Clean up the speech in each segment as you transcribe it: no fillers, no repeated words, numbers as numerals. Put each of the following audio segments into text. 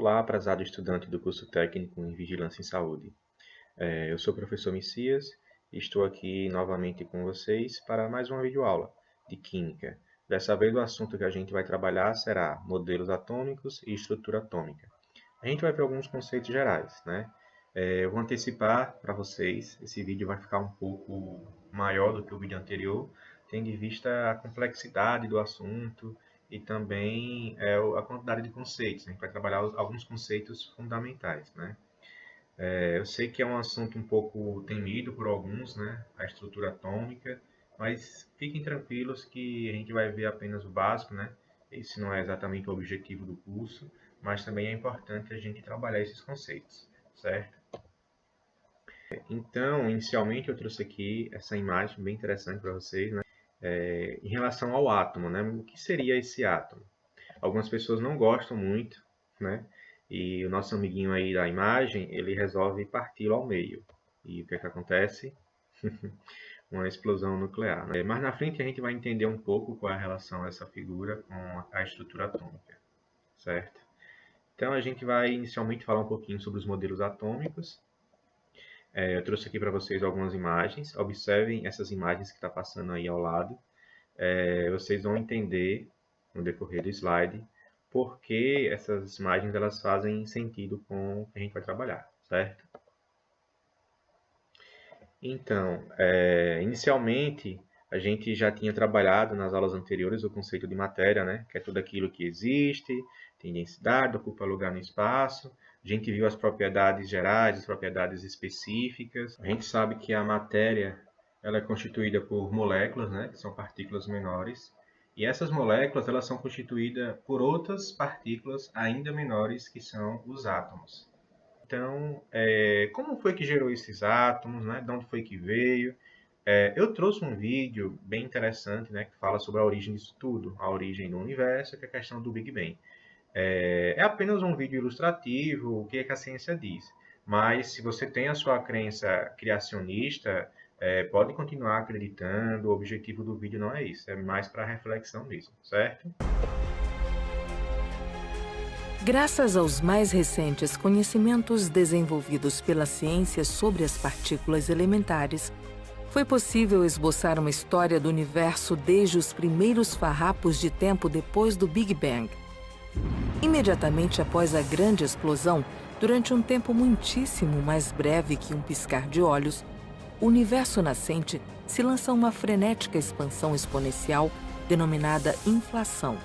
Olá, prezado estudante do curso técnico em Vigilância em Saúde. Eu sou o professor Messias e estou aqui novamente com vocês para mais uma videoaula de Química. Dessa vez o assunto que a gente vai trabalhar será modelos atômicos e estrutura atômica. A gente vai ver alguns conceitos gerais, né? Eu vou antecipar para vocês, esse vídeo vai ficar um pouco maior do que o vídeo anterior, tendo em vista a complexidade do assunto e também a quantidade de conceitos. A gente vai trabalhar alguns conceitos fundamentais, né? Eu sei que é um assunto um pouco temido por alguns, né? A estrutura atômica, mas fiquem tranquilos que a gente vai ver apenas o básico, né? Esse não é exatamente o objetivo do curso, mas também é importante a gente trabalhar esses conceitos, certo? Então, inicialmente eu trouxe aqui essa imagem bem interessante para vocês, né? Em relação ao átomo, né? O que seria esse átomo? Algumas pessoas não gostam muito, né? E o nosso amiguinho aí da imagem, ele resolve parti-lo ao meio. E o que é que acontece? Uma explosão nuclear, né? Mas na frente a gente vai entender um pouco qual é a relação dessa figura com a estrutura atômica, certo? Então a gente vai inicialmente falar um pouquinho sobre os modelos atômicos. Eu trouxe aqui para vocês algumas imagens. Observem essas imagens que está passando aí ao lado. Vocês vão entender no decorrer do slide por que essas imagens elas fazem sentido com o que a gente vai trabalhar, certo? Então, inicialmente, a gente já tinha trabalhado nas aulas anteriores o conceito de matéria, né? Que é tudo aquilo que existe, tem densidade, ocupa lugar no espaço. A gente viu as propriedades gerais, as propriedades específicas. A gente sabe que a matéria ela é constituída por moléculas, né? Que são partículas menores. E essas moléculas elas são constituídas por outras partículas ainda menores, que são os átomos. Então, como foi que gerou esses átomos, né? De onde foi que veio? Eu trouxe um vídeo bem interessante, né? Que fala sobre a origem disso tudo, a origem do universo, que é a questão do Big Bang. É apenas um vídeo ilustrativo, o que é que a ciência diz. Mas, se você tem a sua crença criacionista, pode continuar acreditando, o objetivo do vídeo não é isso, é mais para reflexão mesmo, certo? Graças aos mais recentes conhecimentos desenvolvidos pela ciência sobre as partículas elementares, foi possível esboçar uma história do universo desde os primeiros farrapos de tempo depois do Big Bang. Imediatamente após a grande explosão, durante um tempo muitíssimo mais breve que um piscar de olhos, o universo nascente se lança uma frenética expansão exponencial denominada inflação.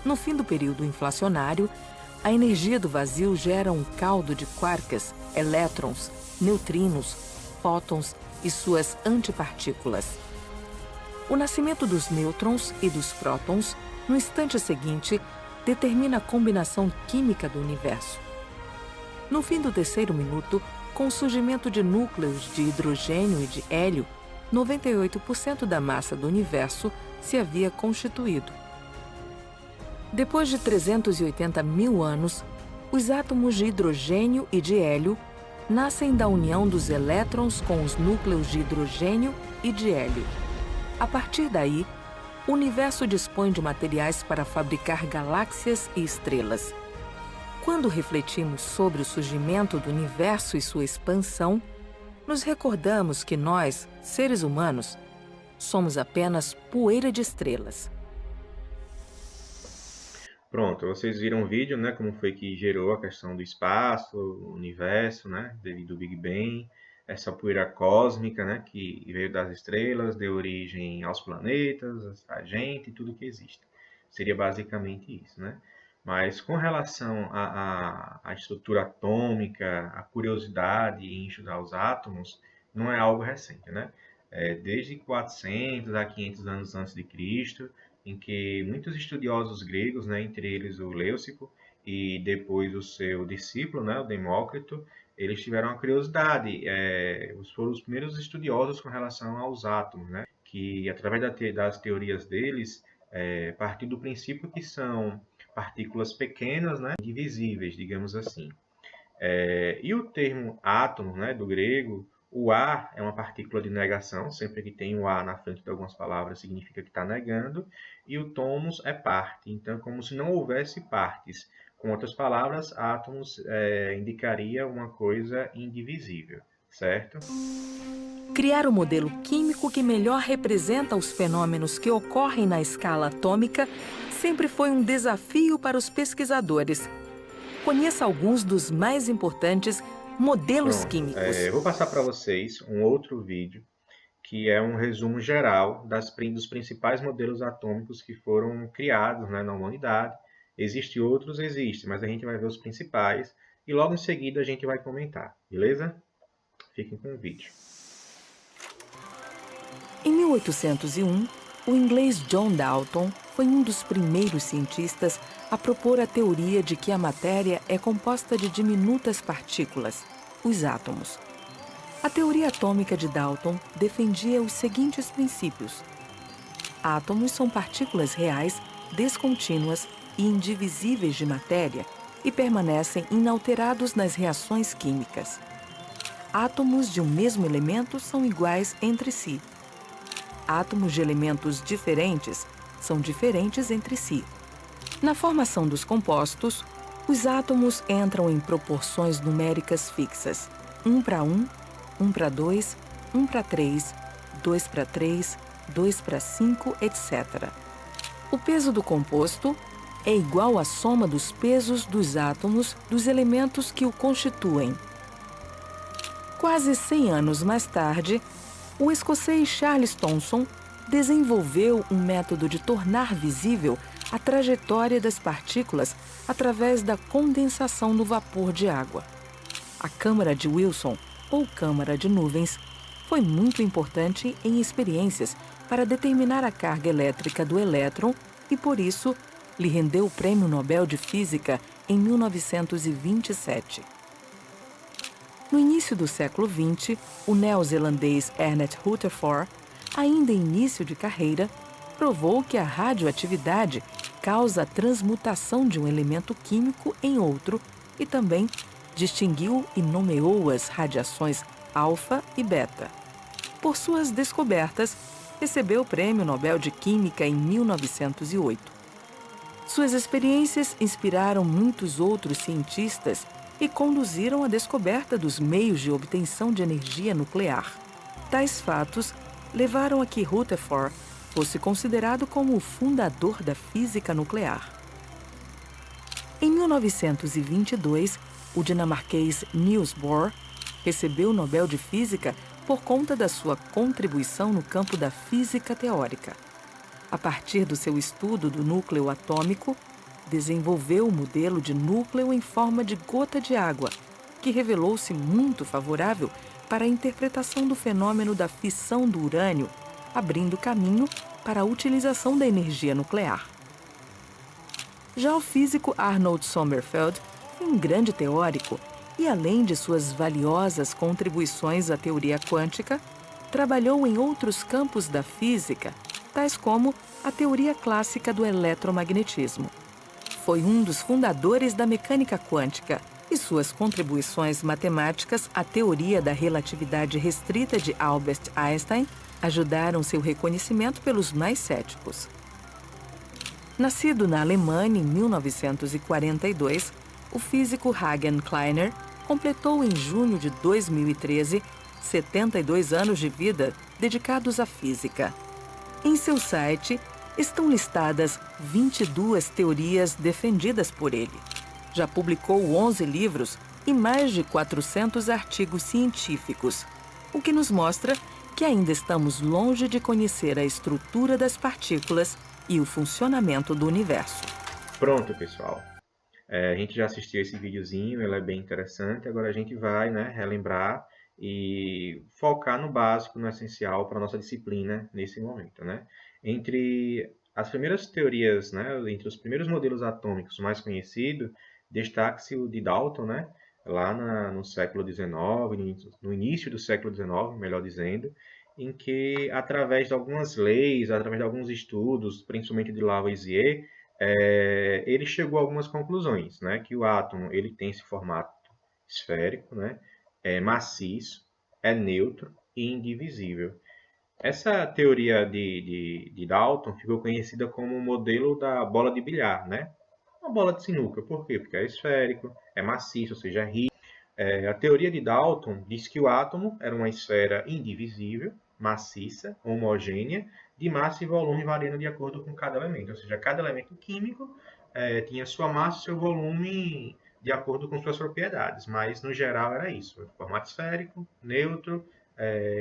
No fim do período inflacionário, a energia do vazio gera um caldo de quarks, elétrons, neutrinos, fótons e suas antipartículas. O nascimento dos nêutrons e dos prótons, no instante seguinte, determina a combinação química do universo. No fim do terceiro minuto, com o surgimento de núcleos de hidrogênio e de hélio, 98% da massa do universo se havia constituído. Depois de 380 mil anos, os átomos de hidrogênio e de hélio nascem da união dos elétrons com os núcleos de hidrogênio e de hélio. A partir daí, o universo dispõe de materiais para fabricar galáxias e estrelas. Quando refletimos sobre o surgimento do universo e sua expansão, nos recordamos que nós, seres humanos, somos apenas poeira de estrelas. Pronto, vocês viram o vídeo, né? Como foi que gerou a questão do espaço, o universo, né? Devido ao Big Bang, essa poeira cósmica, né? Que veio das estrelas, deu origem aos planetas, a gente, tudo que existe. Seria basicamente isso, né? Mas com relação à estrutura atômica, a curiosidade em estudar os átomos, não é algo recente, né? Desde 400 a 500 anos antes de Cristo, em que muitos estudiosos gregos, né, entre eles o Leucipo e depois o seu discípulo, né, o Demócrito, eles tiveram a curiosidade, foram os primeiros estudiosos com relação aos átomos, né, que através das teorias deles, partiu do princípio que são partículas pequenas, né, divisíveis, digamos assim. E o termo átomo, né, do grego, o A é uma partícula de negação, sempre que tem o A na frente de algumas palavras significa que está negando, e o tomos é parte, então é como se não houvesse partes. Com outras palavras, átomos indicaria uma coisa indivisível, certo? Criar o modelo químico que melhor representa os fenômenos que ocorrem na escala atômica sempre foi um desafio para os pesquisadores. Conheça alguns dos mais importantes modelos Pronto, químicos. eu vou passar para vocês um outro vídeo que é um resumo geral dos principais modelos atômicos que foram criados, né, na humanidade. Existem outros? Existem, mas a gente vai ver os principais e logo em seguida a gente vai comentar, beleza? Fiquem com o vídeo. Em 1801, o inglês John Dalton foi um dos primeiros cientistas a propor a teoria de que a matéria é composta de diminutas partículas, os átomos. A teoria atômica de Dalton defendia os seguintes princípios. Átomos são partículas reais, descontínuas e indivisíveis de matéria e permanecem inalterados nas reações químicas. Átomos de um mesmo elemento são iguais entre si. Átomos de elementos diferentes são diferentes entre si. Na formação dos compostos, os átomos entram em proporções numéricas fixas: 1 para 1, 1 para 2, 1 para 3, 2 para 3, 2 para 5, etc. O peso do composto é igual à soma dos pesos dos átomos dos elementos que o constituem. Quase 100 anos mais tarde, o escocês Charles Thomson desenvolveu um método de tornar visível a trajetória das partículas através da condensação do vapor de água. A câmara de Wilson, ou câmara de nuvens, foi muito importante em experiências para determinar a carga elétrica do elétron e, por isso, lhe rendeu o Prêmio Nobel de Física em 1927. No início do século XX, o neozelandês Ernest Rutherford, ainda em início de carreira, provou que a radioatividade causa a transmutação de um elemento químico em outro e também distinguiu e nomeou as radiações alfa e beta. Por suas descobertas, recebeu o Prêmio Nobel de Química em 1908. Suas experiências inspiraram muitos outros cientistas e conduziram à descoberta dos meios de obtenção de energia nuclear. Tais fatos levaram a que Rutherford fosse considerado como o fundador da física nuclear. Em 1922, o dinamarquês Niels Bohr recebeu o Nobel de Física por conta da sua contribuição no campo da física teórica. A partir do seu estudo do núcleo atômico, desenvolveu o modelo de núcleo em forma de gota de água, que revelou-se muito favorável para a interpretação do fenômeno da fissão do urânio, abrindo caminho para a utilização da energia nuclear. Já o físico Arnold Sommerfeld foi um grande teórico e, além de suas valiosas contribuições à teoria quântica, trabalhou em outros campos da física, tais como a teoria clássica do eletromagnetismo. Foi um dos fundadores da mecânica quântica e suas contribuições matemáticas à teoria da relatividade restrita de Albert Einstein ajudaram seu reconhecimento pelos mais céticos. Nascido na Alemanha em 1942, o físico Hagen Kleiner completou em junho de 2013 72 anos de vida dedicados à física. Em seu site estão listadas 22 teorias defendidas por ele. Já publicou 11 livros e mais de 400 artigos científicos, o que nos mostra que ainda estamos longe de conhecer a estrutura das partículas e o funcionamento do universo. Pronto, pessoal. A gente já assistiu esse videozinho, ele é bem interessante. Agora a gente vai, né, relembrar e focar no básico, no essencial para a nossa disciplina nesse momento, né? Entre as primeiras teorias, né, entre os primeiros modelos atômicos mais conhecidos, destaca-se o de Dalton, né, lá no século XIX, no início do século XIX, melhor dizendo, em que, através de algumas leis, através de alguns estudos, principalmente de Lavoisier, ele chegou a algumas conclusões, né, que o átomo ele tem esse formato esférico, né, é maciço, é neutro e indivisível. Essa teoria de Dalton ficou conhecida como o modelo da bola de bilhar, né? uma bola de sinuca. Por quê? Porque é esférico, é maciço, ou seja, é rígido. A teoria de Dalton diz que o átomo era uma esfera indivisível, maciça, homogênea, de massa e volume variando de acordo com cada elemento. Ou seja, cada elemento químico tinha sua massa e seu volume de acordo com suas propriedades, mas no geral era isso: formato esférico, neutro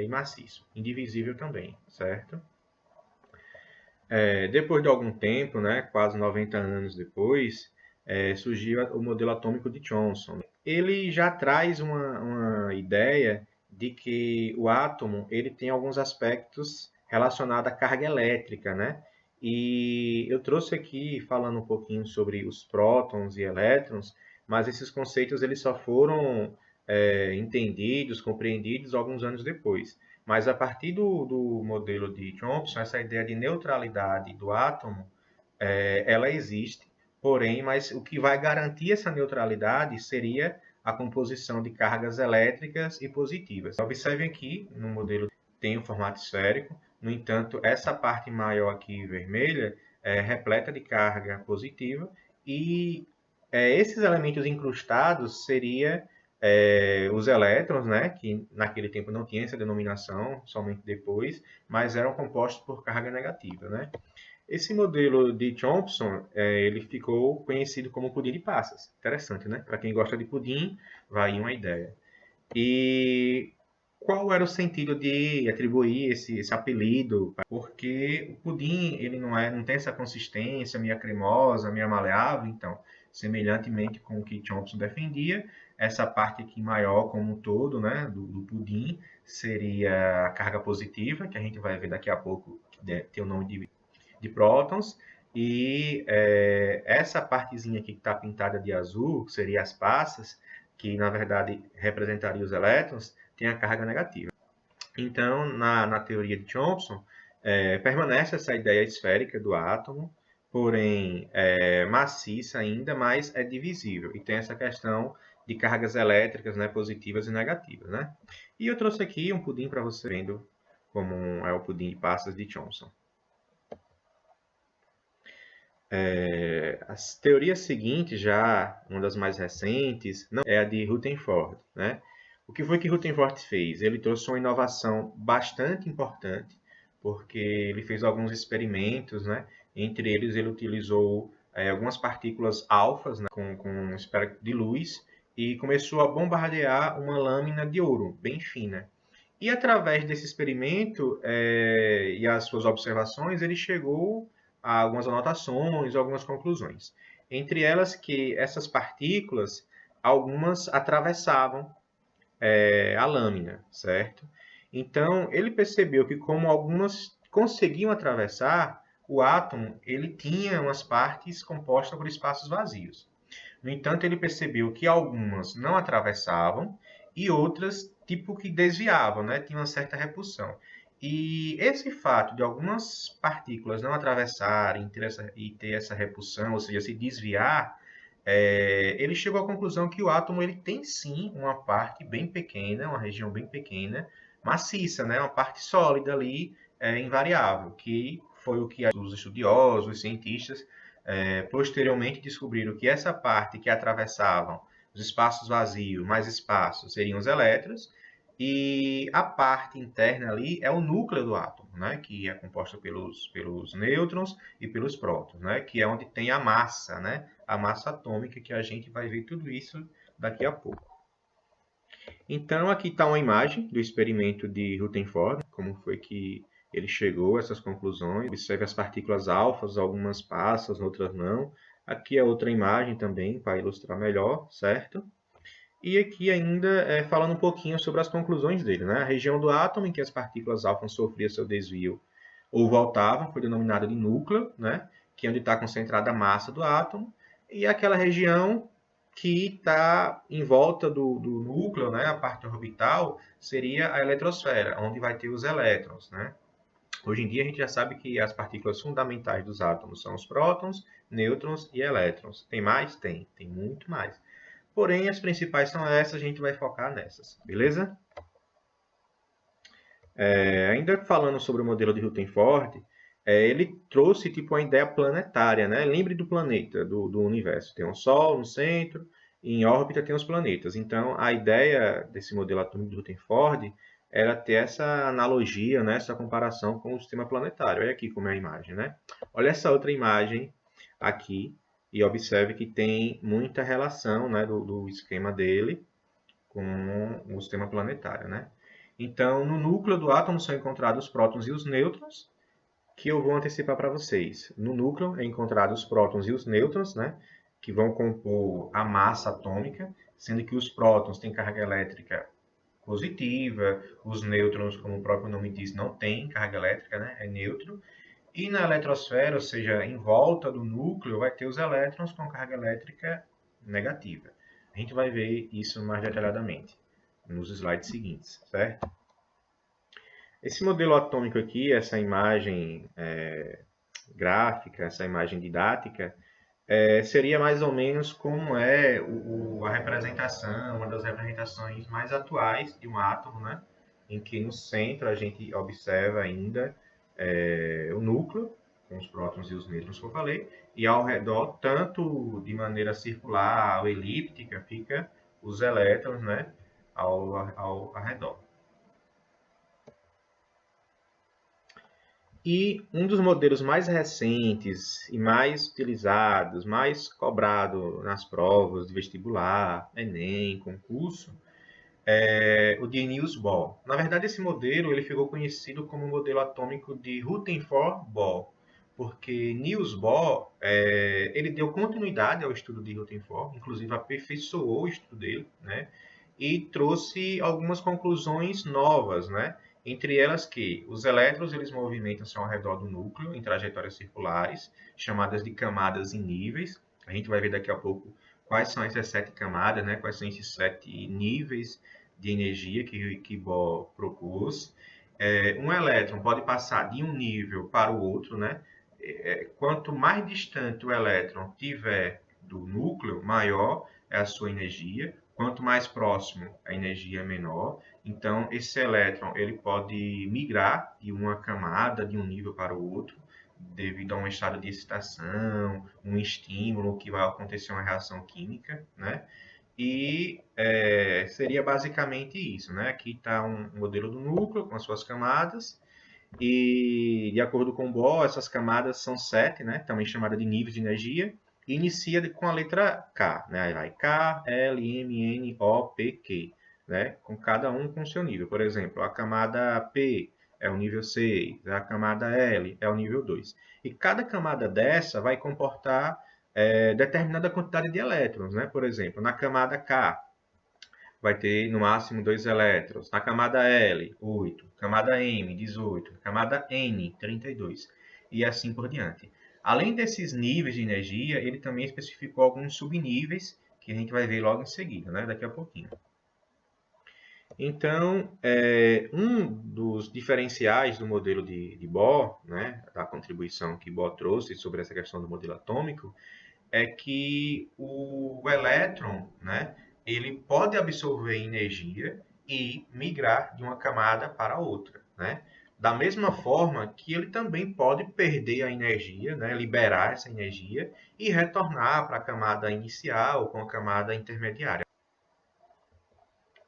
e maciço, indivisível também, certo? Depois de algum tempo, né, quase 90 anos depois, surgiu o modelo atômico de Thomson. Ele já traz uma ideia de que o átomo ele tem alguns aspectos relacionados à carga elétrica, né? E eu trouxe aqui falando um pouquinho sobre os prótons e elétrons, mas esses conceitos eles só foram entendidos, compreendidos alguns anos depois. Mas a partir do modelo de Thomson, essa ideia de neutralidade do átomo, ela existe, porém, mas o que vai garantir essa neutralidade seria a composição de cargas elétricas e positivas. Observem aqui, no modelo tem um formato esférico, no entanto, essa parte maior aqui, vermelha, é repleta de carga positiva, e esses elementos incrustados seria os elétrons, né, que naquele tempo não tinha essa denominação, somente depois, mas eram compostos por carga negativa, né? Esse modelo de Thomson, ele ficou conhecido como pudim de passas. Interessante, né? Para quem gosta de pudim, vai aí uma ideia. E qual era o sentido de atribuir esse apelido? Porque o pudim ele não tem essa consistência meio cremosa, meio maleável, então, semelhantemente com o que Thomson defendia, essa parte aqui maior como um todo, né, do pudim, seria a carga positiva, que a gente vai ver daqui a pouco, que tem o nome de prótons, e essa partezinha aqui que está pintada de azul, que seria as passas, que na verdade representaria os elétrons, tem a carga negativa. Então, na teoria de Thomson, permanece essa ideia esférica do átomo, porém maciça ainda, mas é divisível. E tem essa questão de cargas elétricas, né, positivas e negativas. Né? E eu trouxe aqui um pudim para você vendo como é o pudim de passas de Thomson. As teorias seguintes, já uma das mais recentes, não é a de Rutherford, né? O que foi que Rutherford fez? Ele trouxe uma inovação bastante importante, porque ele fez alguns experimentos, né? Entre eles, ele utilizou algumas partículas alfas, né? com espectro de luz, e começou a bombardear uma lâmina de ouro bem fina. E através desse experimento e as suas observações, ele chegou a algumas anotações, algumas conclusões. Entre elas que essas partículas, algumas atravessavam a lâmina, certo? Então, ele percebeu que como algumas conseguiam atravessar, o átomo ele tinha umas partes compostas por espaços vazios. No entanto, ele percebeu que algumas não atravessavam e outras tipo que desviavam, né? Tinha uma certa repulsão. E esse fato de algumas partículas não atravessarem e ter essa repulsão, ou seja, se desviar, ele chegou à conclusão que o átomo ele tem sim uma parte bem pequena, uma região bem pequena, maciça, né? Uma parte sólida ali, invariável, que foi o que os estudiosos, os cientistas, posteriormente descobriram que essa parte que atravessavam os espaços vazios, mais espaços, seriam os elétrons, e a parte interna ali é o núcleo do átomo, né? Que é composto pelos nêutrons e pelos prótons, né? Que é onde tem a massa, né? A massa atômica, que a gente vai ver tudo isso daqui a pouco. Então, aqui está uma imagem do experimento de Rutherford, como foi que ele chegou a essas conclusões. Observe as partículas alfas, algumas passam, outras não. Aqui é outra imagem também, para ilustrar melhor, certo? E aqui ainda falando um pouquinho sobre as conclusões dele. Né? A região do átomo em que as partículas alfa sofriam seu desvio ou voltavam foi denominada de núcleo, né? Que é onde está concentrada a massa do átomo. E aquela região que está em volta do núcleo, né? A parte orbital, seria a eletrosfera, onde vai ter os elétrons. Né? Hoje em dia a gente já sabe que as partículas fundamentais dos átomos são os prótons, nêutrons e elétrons. Tem mais? Tem muito mais. Porém, as principais são essas, a gente vai focar nessas, beleza? Ainda falando sobre o modelo de Rutherford, ele trouxe tipo uma ideia planetária, né? Lembre do planeta, do universo. Tem um Sol no centro, e em órbita tem os planetas. Então, a ideia desse modelo atômico do Rutherford era ter essa analogia, né? Essa comparação com o sistema planetário. Olha aqui como é a imagem, né? Olha essa outra imagem aqui e observe que tem muita relação, né, do esquema dele com o sistema planetário, né? Então, no núcleo do átomo são encontrados os prótons e os nêutrons, que eu vou antecipar para vocês. No núcleo é encontrado os prótons e os nêutrons, né, que vão compor a massa atômica, sendo que os prótons têm carga elétrica positiva, os nêutrons, como o próprio nome diz, não têm carga elétrica, né, é neutro. E na eletrosfera, ou seja, em volta do núcleo, vai ter os elétrons com carga elétrica negativa. A gente vai ver isso mais detalhadamente nos slides seguintes, certo? Esse modelo atômico aqui, essa imagem gráfica, essa imagem didática, seria mais ou menos como é a representação, uma das representações mais atuais de um átomo, né? Em que no centro a gente observa ainda o núcleo, com os prótons e os nêutrons que eu falei, e ao redor, tanto de maneira circular ou elíptica, fica os elétrons, né? ao redor. E um dos modelos mais recentes e mais utilizados, mais cobrado nas provas de vestibular, Enem, concurso, é o de Niels Bohr. Na verdade, esse modelo ele ficou conhecido como o modelo atômico de Rutherford-Bohr, porque Niels Bohr ele deu continuidade ao estudo de Rutherford, inclusive aperfeiçoou o estudo dele, né? E trouxe algumas conclusões novas, né? Entre elas que os elétrons eles movimentam-se ao redor do núcleo em trajetórias circulares, chamadas de camadas em níveis. A gente vai ver daqui a pouco quais são essas 7 camadas, né? Quais são esses 7 níveis de energia que Bohr propôs. Um elétron pode passar de um nível para o outro, né? Quanto mais distante o elétron tiver do núcleo, maior é a sua energia. Quanto mais próximo, a energia é menor. Então, esse elétron ele pode migrar de uma camada, de um nível para o outro, devido a um estado de excitação, um estímulo que vai acontecer uma reação química, né? E seria basicamente isso, né? Aqui está um modelo do núcleo com as suas camadas. E, de acordo com Bohr, essas camadas são 7, né? Também chamada de níveis de energia. E inicia com a letra K, né? Aí K, L, M, N, O, P, Q, né? Com cada um com seu nível. Por exemplo, a camada P é o nível 6, a camada L é o nível 2. E cada camada dessa vai comportar determinada quantidade de elétrons, né? Por exemplo, na camada K, vai ter no máximo 2 elétrons. Na camada L, 8. Camada M, 18. Camada N, 32. E assim por diante. Além desses níveis de energia, ele também especificou alguns subníveis que a gente vai ver logo em seguida, né? Daqui a pouquinho. Então, um dos diferenciais do modelo de Bohr, né, da contribuição que Bohr trouxe sobre essa questão do modelo atômico, é que o elétron, né, ele pode absorver energia e migrar de uma camada para outra, né? Da mesma forma que ele também pode perder a energia, né, liberar essa energia e retornar para a camada inicial com a camada intermediária.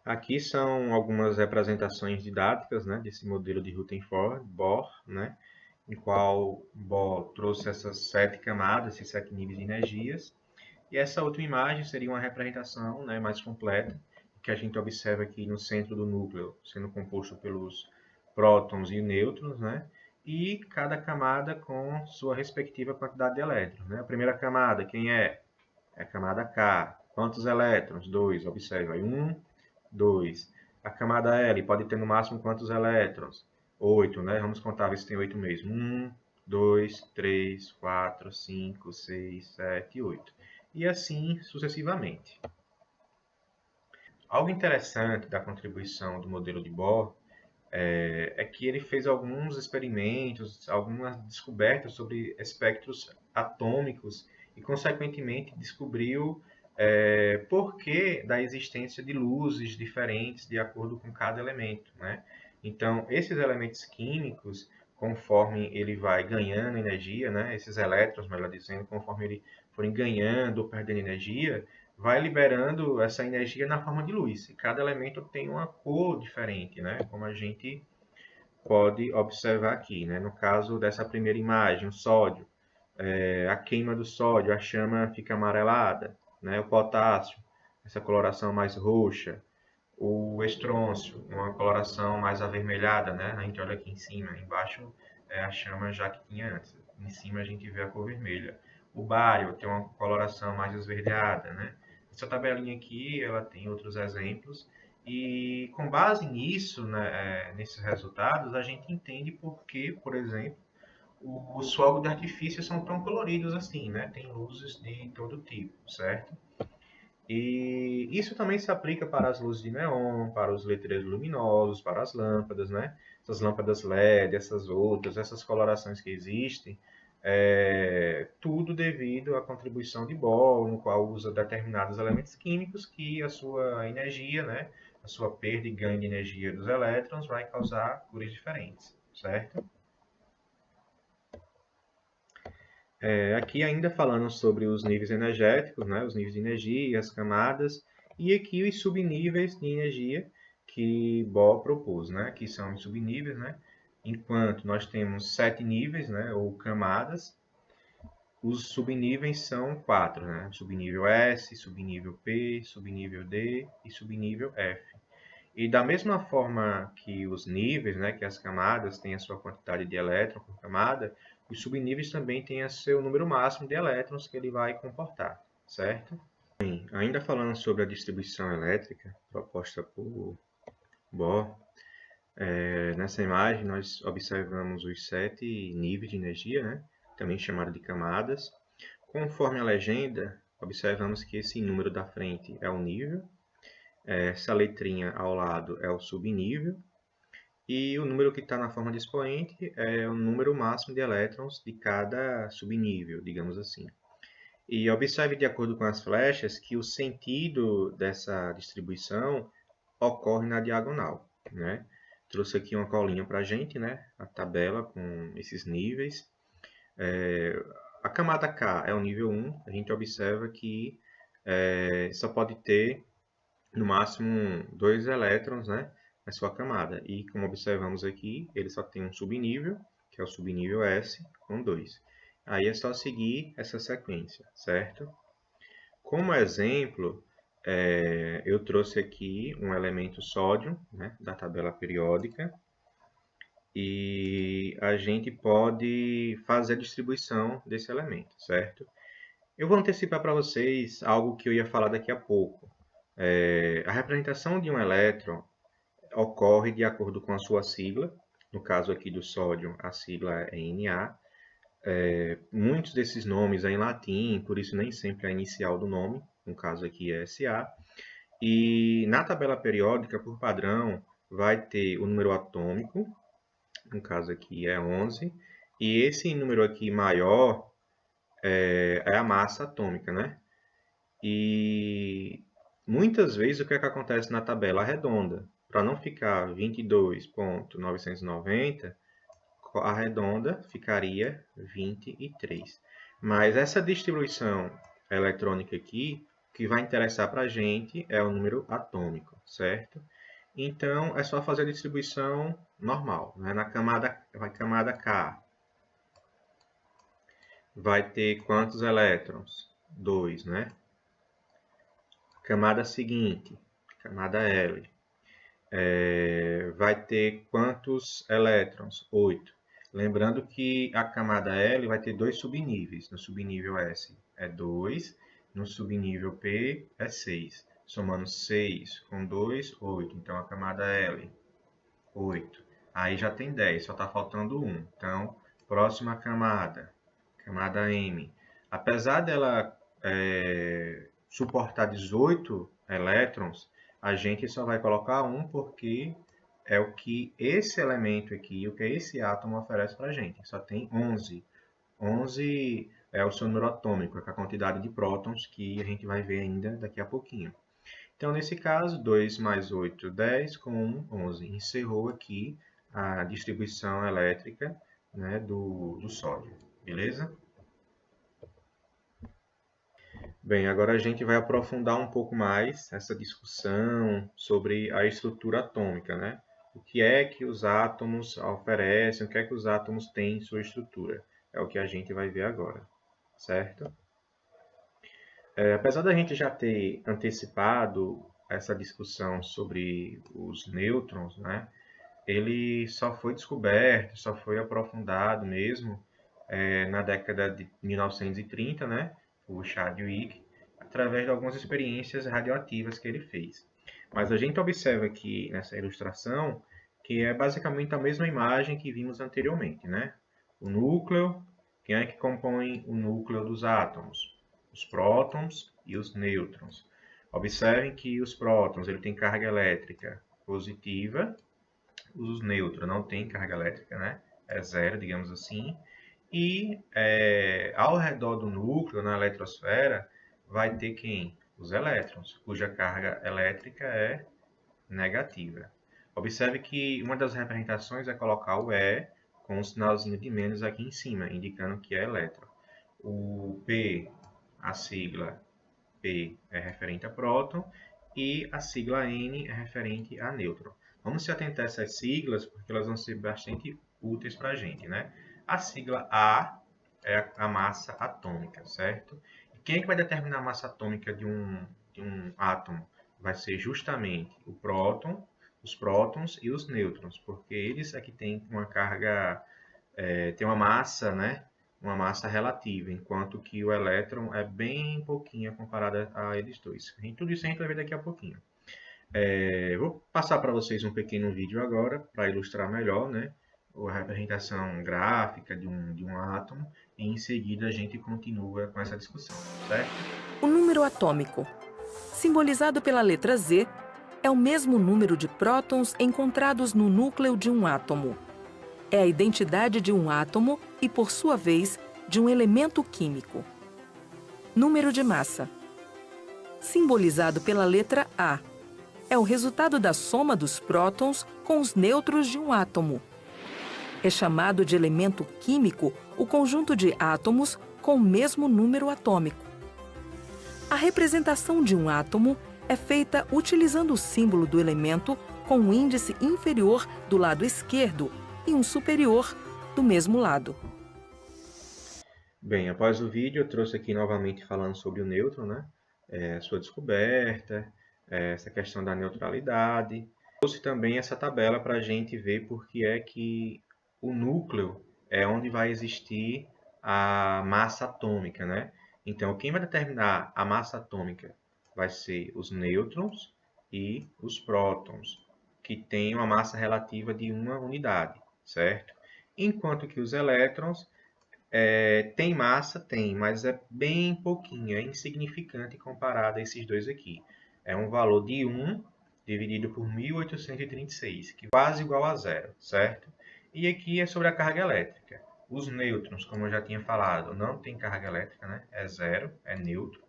Aqui são algumas representações didáticas, né, desse modelo de Rutherford-Bohr, né, em qual Bohr trouxe essas 7 camadas, esses 7 níveis de energias. E essa outra imagem seria uma representação, né, mais completa, que a gente observa aqui no centro do núcleo, sendo composto pelos prótons e nêutrons, né, e cada camada com sua respectiva quantidade de elétrons. Né? A primeira camada, quem é? É a camada K. Quantos elétrons? 2. Observa aí. 1, 2. A camada L pode ter no máximo quantos elétrons? 8, né? Vamos contar, ver se tem 8 mesmo. 1, 2, 3, 4, 5, 6, 7, 8. E assim sucessivamente. Algo interessante da contribuição do modelo de Bohr é que ele fez alguns experimentos, algumas descobertas sobre espectros atômicos e, consequentemente, descobriu porquê da existência de luzes diferentes de acordo com cada elemento, né? Então, esses elementos químicos conforme ele vai ganhando energia, né? Esses elétrons, melhor dizendo, conforme ele forem ganhando ou perdendo energia, vai liberando essa energia na forma de luz. E cada elemento tem uma cor diferente, né? Como a gente pode observar aqui, né? No caso dessa primeira imagem, o sódio, a queima do sódio, a chama fica amarelada, né? O potássio, essa coloração mais roxa, o estrôncio, uma coloração mais avermelhada, né? A gente olha aqui em cima, embaixo é a chama já que tinha antes, em cima a gente vê a cor vermelha. O bário tem uma coloração mais esverdeada, né? Essa tabelinha aqui, ela tem outros exemplos, e com base nisso, né, nesses resultados, a gente entende por que, por exemplo, os fogos de artifício são tão coloridos assim, né? Tem luzes de todo tipo, certo? E isso também se aplica para as luzes de neon, para os letreiros luminosos, para as lâmpadas, né? Essas lâmpadas LED, essas outras, essas colorações que existem, tudo devido à contribuição de Bohr, no qual usa determinados elementos químicos que a sua energia, né? A sua perda e ganho de energia dos elétrons vai causar cores diferentes, certo? Aqui ainda falando sobre os níveis energéticos, né, os níveis de energia, as camadas, e aqui os subníveis de energia que Bohr propôs, né, que são os subníveis, né, enquanto nós temos 7 níveis, né, ou camadas, os subníveis são 4, né, subnível S, subnível P, subnível D e subnível F. E da mesma forma que os níveis, né, que as camadas têm a sua quantidade de elétrons por camada, os subníveis também têm o seu número máximo de elétrons que ele vai comportar, certo? Bem, ainda falando sobre a distribuição elétrica proposta por Bohr, nessa imagem nós observamos os 7 níveis de energia, né, também chamado de camadas. Conforme a legenda, observamos que esse número da frente é o nível, essa letrinha ao lado é o subnível, e o número que está na forma de expoente é o número máximo de elétrons de cada subnível, digamos assim. E observe, de acordo com as flechas, que o sentido dessa distribuição ocorre na diagonal, né? Trouxe aqui uma colinha para a gente, né? A tabela com esses níveis. A camada K é o nível 1. A gente observa que só pode ter no máximo 2 elétrons, né, na sua camada. E como observamos aqui, ele só tem um subnível, que é o subnível S, com 2. Aí é só seguir essa sequência, certo? Como exemplo, eu trouxe aqui um elemento sódio, né, da tabela periódica, e a gente pode fazer a distribuição desse elemento, certo? Eu vou antecipar para vocês algo que eu ia falar daqui a pouco. A representação de um elétron ocorre de acordo com a sua sigla. No caso aqui do sódio, a sigla é Na. Muitos desses nomes é em latim, por isso nem sempre é a inicial do nome. No caso aqui é Sa. E na tabela periódica, por padrão, vai ter o número atômico. No caso aqui é 11. E esse número aqui maior é a massa atômica, né? E muitas vezes o que é que acontece na tabela redonda? Para não ficar 22.990, a redonda ficaria 23. Mas essa distribuição eletrônica aqui, o que vai interessar para a gente é o número atômico, certo? Então, é só fazer a distribuição normal. Né? Na camada K, vai ter quantos elétrons? 2, né? Camada seguinte, camada L, vai ter quantos elétrons? 8. Lembrando que a camada L vai ter 2 subníveis. No subnível S é 2, no subnível P é 6. Somando 6 com 2, 8. Então, a camada L, 8. Aí já tem 10, só está faltando 1. Então, próxima camada, camada M. Apesar dela suportar 18 elétrons, a gente só vai colocar 1 porque é o que esse elemento aqui, o que esse átomo oferece para a gente. Só tem 11. 11 é o seu número atômico, é a quantidade de prótons que a gente vai ver ainda daqui a pouquinho. Então, nesse caso, 2 mais 8, 10, com 1, 11. Encerrou aqui a distribuição elétrica né, do sódio, beleza? Bem, agora a gente vai aprofundar um pouco mais essa discussão sobre a estrutura atômica, né? O que é que os átomos oferecem, o que é que os átomos têm em sua estrutura. É o que a gente vai ver agora, certo? Apesar da gente já ter antecipado essa discussão sobre os nêutrons, né? Ele só foi descoberto, só foi aprofundado mesmo na década de 1930, né? O Chadwick, através de algumas experiências radioativas que ele fez. Mas a gente observa aqui nessa ilustração que é basicamente a mesma imagem que vimos anteriormente, né? O núcleo, quem é que compõe o núcleo dos átomos? Os prótons e os nêutrons. Observem que os prótons ele tem carga elétrica positiva, os nêutrons não têm carga elétrica, né? É zero, digamos assim. E ao redor do núcleo, na eletrosfera, vai ter quem? Os elétrons, cuja carga elétrica é negativa. Observe que uma das representações é colocar o E com um sinalzinho de menos aqui em cima, indicando que é elétron. O P, a sigla P é referente a próton e a sigla N é referente a nêutron. Vamos se atentar a essas siglas porque elas vão ser bastante úteis para a gente, né? A sigla A é a massa atômica, certo? E quem é que vai determinar a massa atômica de um átomo? Vai ser justamente o próton, os prótons e os nêutrons, porque eles é que têm uma carga, tem uma massa, né? Uma massa relativa, enquanto que o elétron é bem pouquinho comparado a eles dois. Tudo isso a gente vai ver daqui a pouquinho. Vou passar para vocês um pequeno vídeo agora, para ilustrar melhor, né, a representação gráfica de um átomo, e em seguida a gente continua com essa discussão, certo? O número atômico, simbolizado pela letra Z, é o mesmo número de prótons encontrados no núcleo de um átomo. É a identidade de um átomo e, por sua vez, de um elemento químico. Número de massa, simbolizado pela letra A, é o resultado da soma dos prótons com os nêutrons de um átomo. É chamado de elemento químico o conjunto de átomos com o mesmo número atômico. A representação de um átomo é feita utilizando o símbolo do elemento com um índice inferior do lado esquerdo e um superior do mesmo lado. Bem, após o vídeo eu trouxe aqui novamente falando sobre o nêutron, né? Sua descoberta, essa questão da neutralidade. Trouxe também essa tabela para a gente ver porque é que o núcleo é onde vai existir a massa atômica, né? Então, quem vai determinar a massa atômica vai ser os nêutrons e os prótons, que têm uma massa relativa de uma unidade, certo? Enquanto que os elétrons tem massa, tem, mas é bem pouquinho, é insignificante comparado a esses dois aqui. É um valor de 1 dividido por 1836, que é quase igual a zero, certo? E aqui é sobre a carga elétrica. Os nêutrons, como eu já tinha falado, não tem carga elétrica, né? É zero, é neutro.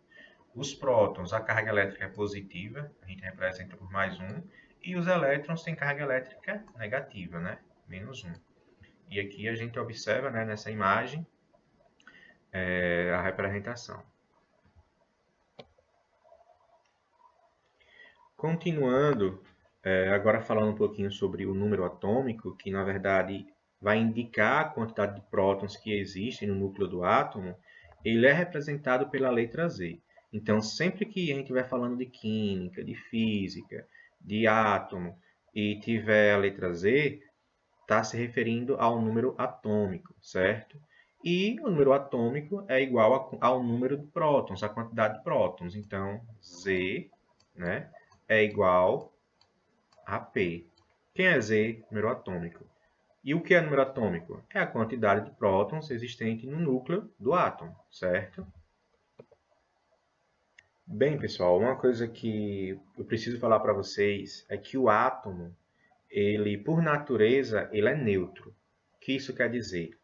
Os prótons, a carga elétrica é positiva, a gente representa por mais 1. E os elétrons têm carga elétrica negativa, né? Menos 1. E aqui a gente observa, né, nessa imagem a representação. Continuando, agora falando um pouquinho sobre o número atômico, que na verdade vai indicar a quantidade de prótons que existem no núcleo do átomo, ele é representado pela letra Z. Então, sempre que a gente estiver falando de química, de física, de átomo, e tiver a letra Z, está se referindo ao número atômico, certo? E o número atômico é igual ao número de prótons, a quantidade de prótons. Então, Z, né, é igual a P. Quem é Z? Número atômico. E o que é número atômico? É a quantidade de prótons existente no núcleo do átomo, certo? Bem, pessoal, uma coisa que eu preciso falar para vocês é que o átomo, ele, por natureza, ele é neutro. O que isso quer dizer?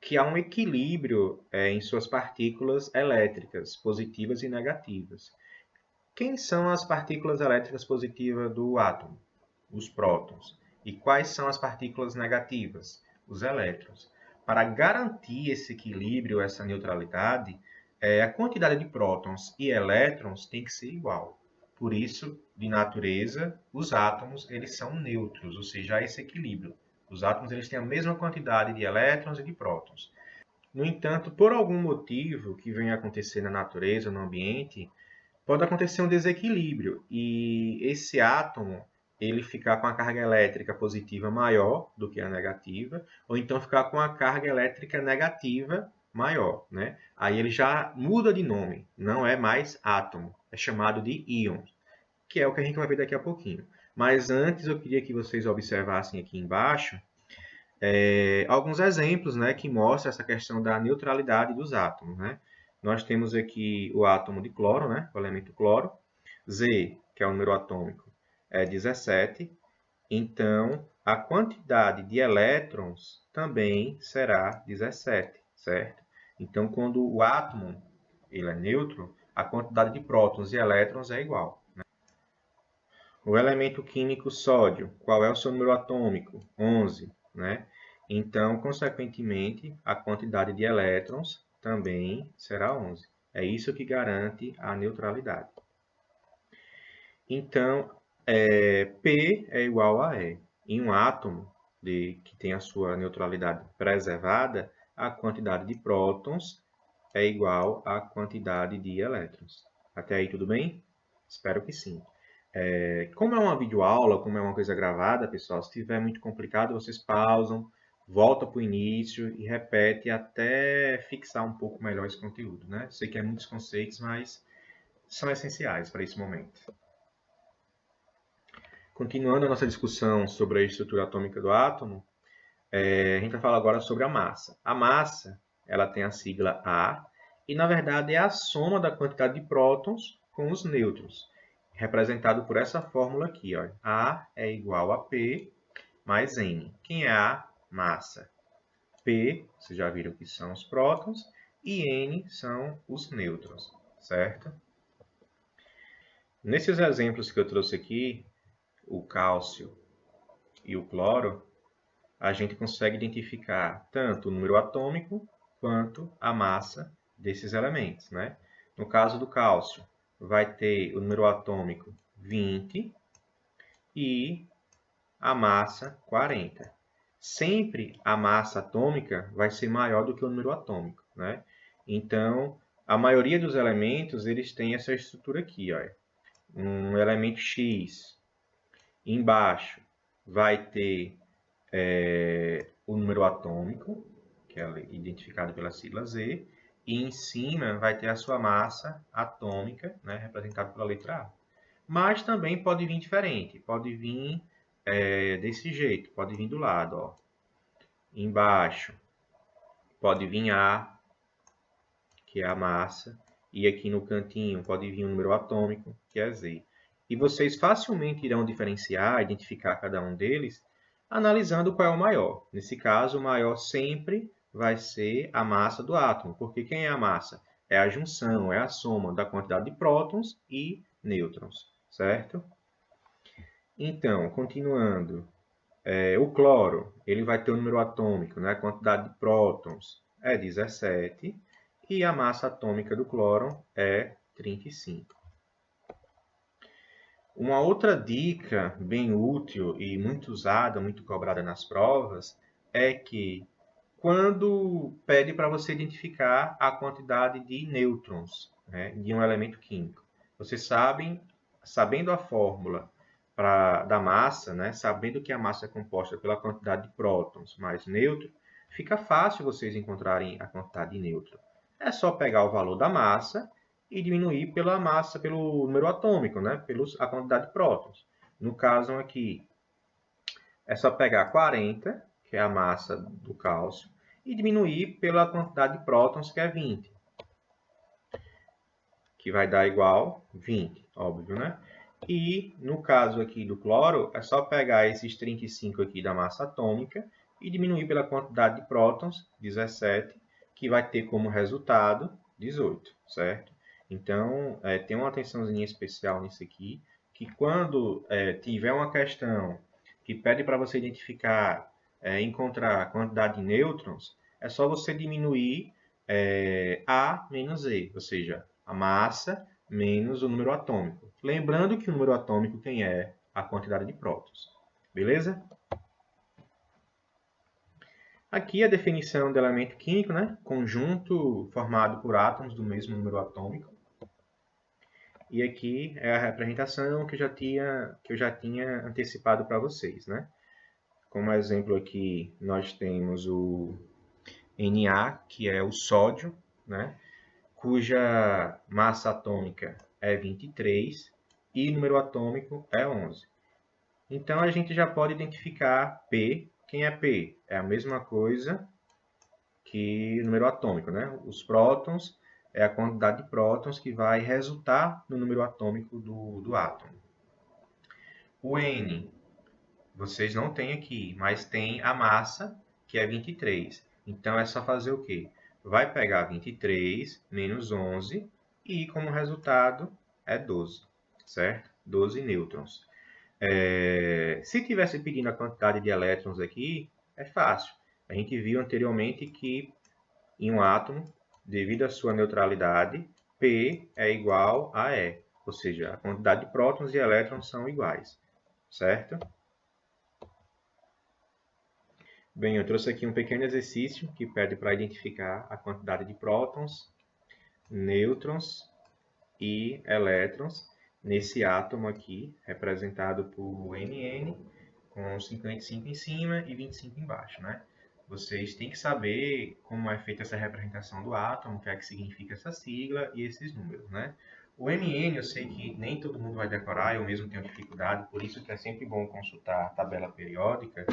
Que há um equilíbrio em suas partículas elétricas, positivas e negativas. Quem são as partículas elétricas positivas do átomo? Os prótons. E quais são as partículas negativas? Os elétrons. para garantir esse equilíbrio, essa neutralidade, a quantidade de prótons e elétrons tem que ser igual. Por isso, de natureza, os átomos eles são neutros, ou seja, há esse equilíbrio. Os átomos eles têm a mesma quantidade de elétrons e de prótons. No entanto, por algum motivo que venha acontecer na natureza, no ambiente, pode acontecer um desequilíbrio e esse átomo ele ficar com a carga elétrica positiva maior do que a negativa, ou então ficar com a carga elétrica negativa maior, né? Aí ele já muda de nome, não é mais átomo, é chamado de íon, que é o que a gente vai ver daqui a pouquinho. Mas antes eu queria que vocês observassem aqui embaixo alguns exemplos, né, que mostram essa questão da neutralidade dos átomos, né? Nós temos aqui o átomo de cloro, né, o elemento cloro. Z, que é o número atômico, é 17. Então, a quantidade de elétrons também será 17, certo? Então, quando o átomo ele é neutro, a quantidade de prótons e elétrons é igual. O elemento químico sódio, qual é o seu número atômico? 11, né? Então, consequentemente, a quantidade de elétrons também será 11. É isso que garante a neutralidade. Então, P é igual a E. Em um átomo que tem a sua neutralidade preservada, a quantidade de prótons é igual à quantidade de elétrons. Até aí tudo bem? Espero que sim. Como é uma videoaula, como é uma coisa gravada, pessoal, se estiver muito complicado, vocês pausam, volta para o início e repete até fixar um pouco melhor esse conteúdo, né? Sei que é muitos conceitos, mas são essenciais para esse momento. Continuando a nossa discussão sobre a estrutura atômica do átomo, a gente vai falar agora sobre a massa. A massa, ela tem a sigla A, e na verdade é a soma da quantidade de prótons com os nêutrons, representado por essa fórmula aqui, ó. A é igual a P mais N. Quem é a massa? P, vocês já viram que são os prótons, e N são os nêutrons, certo? Nesses exemplos que eu trouxe aqui, o cálcio e o cloro, a gente consegue identificar tanto o número atômico quanto a massa desses elementos, né? No caso do cálcio, vai ter o número atômico 20 e a massa 40. Sempre a massa atômica vai ser maior do que o número atômico, né? Então, a maioria dos elementos, eles têm essa estrutura aqui, ó. Um elemento X embaixo vai ter o número atômico, que é identificado pela sigla Z, e em cima vai ter a sua massa atômica, né, representada pela letra A. Mas também pode vir diferente, pode vir desse jeito, pode vir do lado, ó. Embaixo pode vir A, que é a massa, e aqui no cantinho pode vir o número atômico, que é Z. E vocês facilmente irão diferenciar, identificar cada um deles, analisando qual é o maior. Nesse caso, o maior sempre vai ser a massa do átomo, porque quem é a massa? É a junção, é a soma da quantidade de prótons e nêutrons, certo? Então, continuando, o cloro, ele vai ter o número atômico, né? A quantidade de prótons é 17 e a massa atômica do cloro é 35. Uma outra dica bem útil e muito usada, muito cobrada nas provas, é que quando pede para você identificar a quantidade de nêutrons, né, de um elemento químico, vocês sabem, sabendo a fórmula da massa, né, sabendo que a massa é composta pela quantidade de prótons mais nêutron, fica fácil vocês encontrarem a quantidade de nêutron. É só pegar o valor da massa e diminuir pela massa, pelo número atômico, né, a quantidade de prótons. No caso aqui, é só pegar 40, que é a massa do cálcio, e diminuir pela quantidade de prótons, que é 20. Que vai dar igual 20, óbvio, né? E no caso aqui do cloro, é só pegar esses 35 aqui da massa atômica e diminuir pela quantidade de prótons, 17, que vai ter como resultado 18, certo? Então, tem uma atençãozinha especial nisso aqui, que quando tiver uma questão que pede para você identificar, encontrar a quantidade de nêutrons, é só você diminuir A menos E, ou seja, a massa menos o número atômico. Lembrando que o número atômico quem é? A quantidade de prótons. Beleza? Aqui a definição do elemento químico, né? Conjunto formado por átomos do mesmo número atômico. E aqui é a representação que eu já tinha antecipado para vocês, né? Como exemplo aqui, nós temos o Na, que é o sódio, né? Cuja massa atômica é 23 e número atômico é 11. Então, a gente já pode identificar P. Quem é P? É a mesma coisa que o número atômico, né? Os prótons é a quantidade de prótons que vai resultar no número atômico do átomo. O N, vocês não têm aqui, mas tem a massa, que é 23. Então, é só fazer o quê? Vai pegar 23 menos 11 e, como resultado, é 12, certo? 12 nêutrons. Se tivesse pedindo a quantidade de elétrons aqui, é fácil. A gente viu anteriormente que em um átomo, devido à sua neutralidade, P é igual a E, ou seja, a quantidade de prótons e elétrons são iguais, certo? Bem, eu trouxe aqui um pequeno exercício que pede para identificar a quantidade de prótons, nêutrons e elétrons nesse átomo aqui, representado por Mn, com 55 em cima e 25 embaixo, né? Vocês têm que saber como é feita essa representação do átomo, o que é que significa essa sigla e esses números, né? O Mn eu sei que nem todo mundo vai decorar, eu mesmo tenho dificuldade, por isso que é sempre bom consultar a tabela periódica.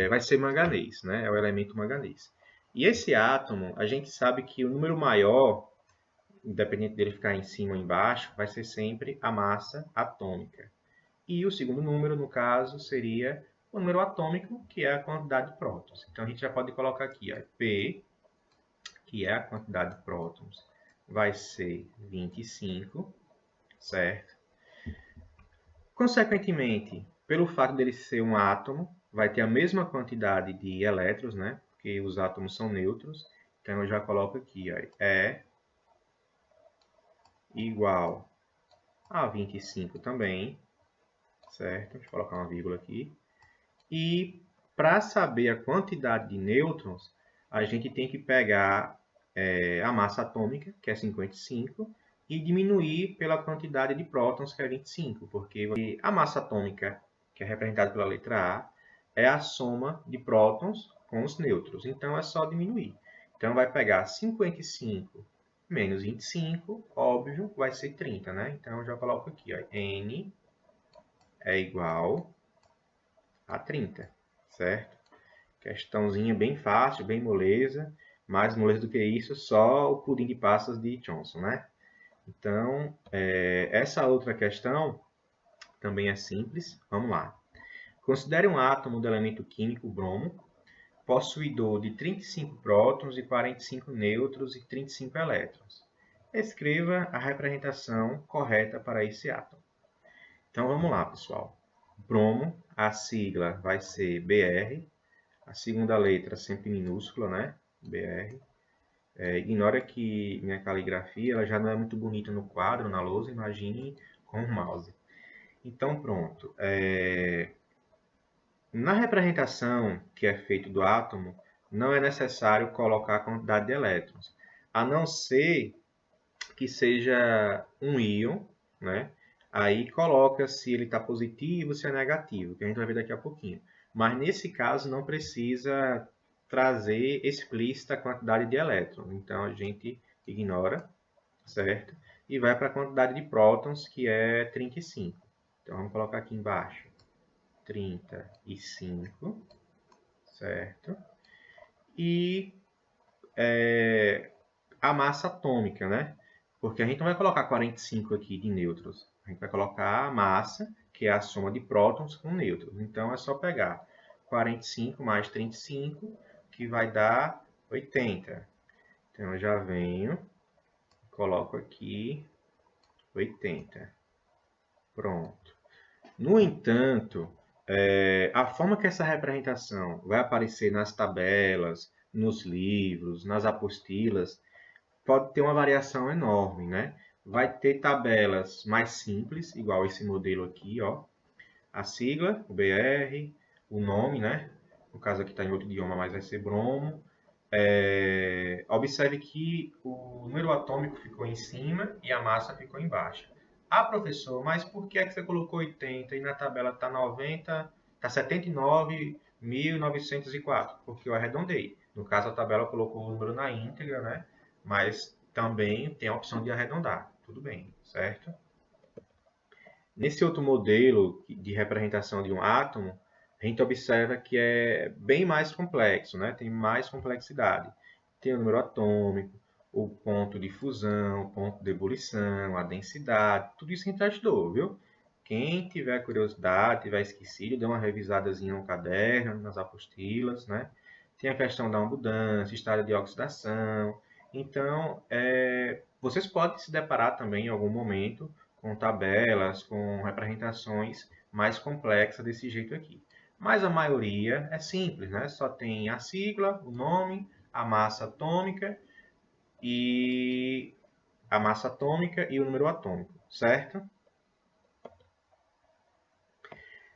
Vai ser manganês, né? É o elemento manganês. E esse átomo, a gente sabe que o número maior, independente dele ficar em cima ou embaixo, vai ser sempre a massa atômica. E o segundo número, no caso, seria o número atômico, que é a quantidade de prótons. Então, a gente já pode colocar aqui, ó, P, que é a quantidade de prótons, vai ser 25, certo? Consequentemente, pelo fato dele ser um átomo, vai ter a mesma quantidade de elétrons, né? Porque os átomos são neutros. Então, eu já coloco aqui, ó, E igual a 25 também, certo? Deixa eu colocar uma vírgula aqui. E para saber a quantidade de nêutrons, a gente tem que pegar a massa atômica, que é 55, e diminuir pela quantidade de prótons, que é 25, porque a massa atômica, que é representada pela letra A, é a soma de prótons com os nêutrons. Então, é só diminuir. Então, vai pegar 55 menos 25, óbvio, vai ser 30, né? Então, eu já coloco aqui, ó, N é igual a 30, certo? Questãozinha bem fácil, bem moleza. Mais moleza do que isso, só o pudim de passas de Johnson, né? Então, essa outra questão também é simples. Vamos lá. Considere um átomo do elemento químico bromo, possuidor de 35 prótons e 45 nêutrons e 35 elétrons. Escreva a representação correta para esse átomo. Então, vamos lá, pessoal. Bromo, a sigla vai ser BR. A segunda letra sempre minúscula, né? BR. Ignora que minha caligrafia ela já não é muito bonita no quadro, na lousa, imagine com o mouse. Então, pronto. Na representação que é feita do átomo, não é necessário colocar a quantidade de elétrons, a não ser que seja um íon, né? Aí coloca se ele está positivo, se é negativo, que a gente vai ver daqui a pouquinho. Mas nesse caso não precisa trazer explícita a quantidade de elétrons. Então a gente ignora, certo? E vai para a quantidade de prótons, que é 35. Então vamos colocar aqui embaixo. 35, certo? E a massa atômica, né? Porque a gente não vai colocar 45 aqui de nêutrons. A gente vai colocar a massa, que é a soma de prótons com nêutrons. Então, é só pegar 45 mais 35, que vai dar 80. Então, eu já venho, coloco aqui 80. Pronto. No entanto, A forma que essa representação vai aparecer nas tabelas, nos livros, nas apostilas, pode ter uma variação enorme, né? Vai ter tabelas mais simples, igual esse modelo aqui, ó. A sigla, o BR, o nome, né? No caso aqui está em outro idioma, mas vai ser bromo. Observe que o número atômico ficou em cima e a massa ficou embaixo. Ah, professor, mas por que é que você colocou 80 e na tabela está 90, está 79.904? Porque eu arredondei. No caso, a tabela colocou o número na íntegra, né? Mas também tem a opção de arredondar. Tudo bem, certo? Nesse outro modelo de representação de um átomo, a gente observa que é bem mais complexo, né? Tem mais complexidade. Tem o número atômico, o ponto de fusão, o ponto de ebulição, a densidade, tudo isso a gente já estudou, viu? Quem tiver curiosidade, tiver esquecido, dê uma revisadazinha no caderno, nas apostilas, né? Tem a questão da mudança, estado de oxidação. Então, vocês podem se deparar também em algum momento com tabelas, com representações mais complexas desse jeito aqui. Mas a maioria é simples, né? Só tem a sigla, o nome, a massa atômica e o número atômico, certo?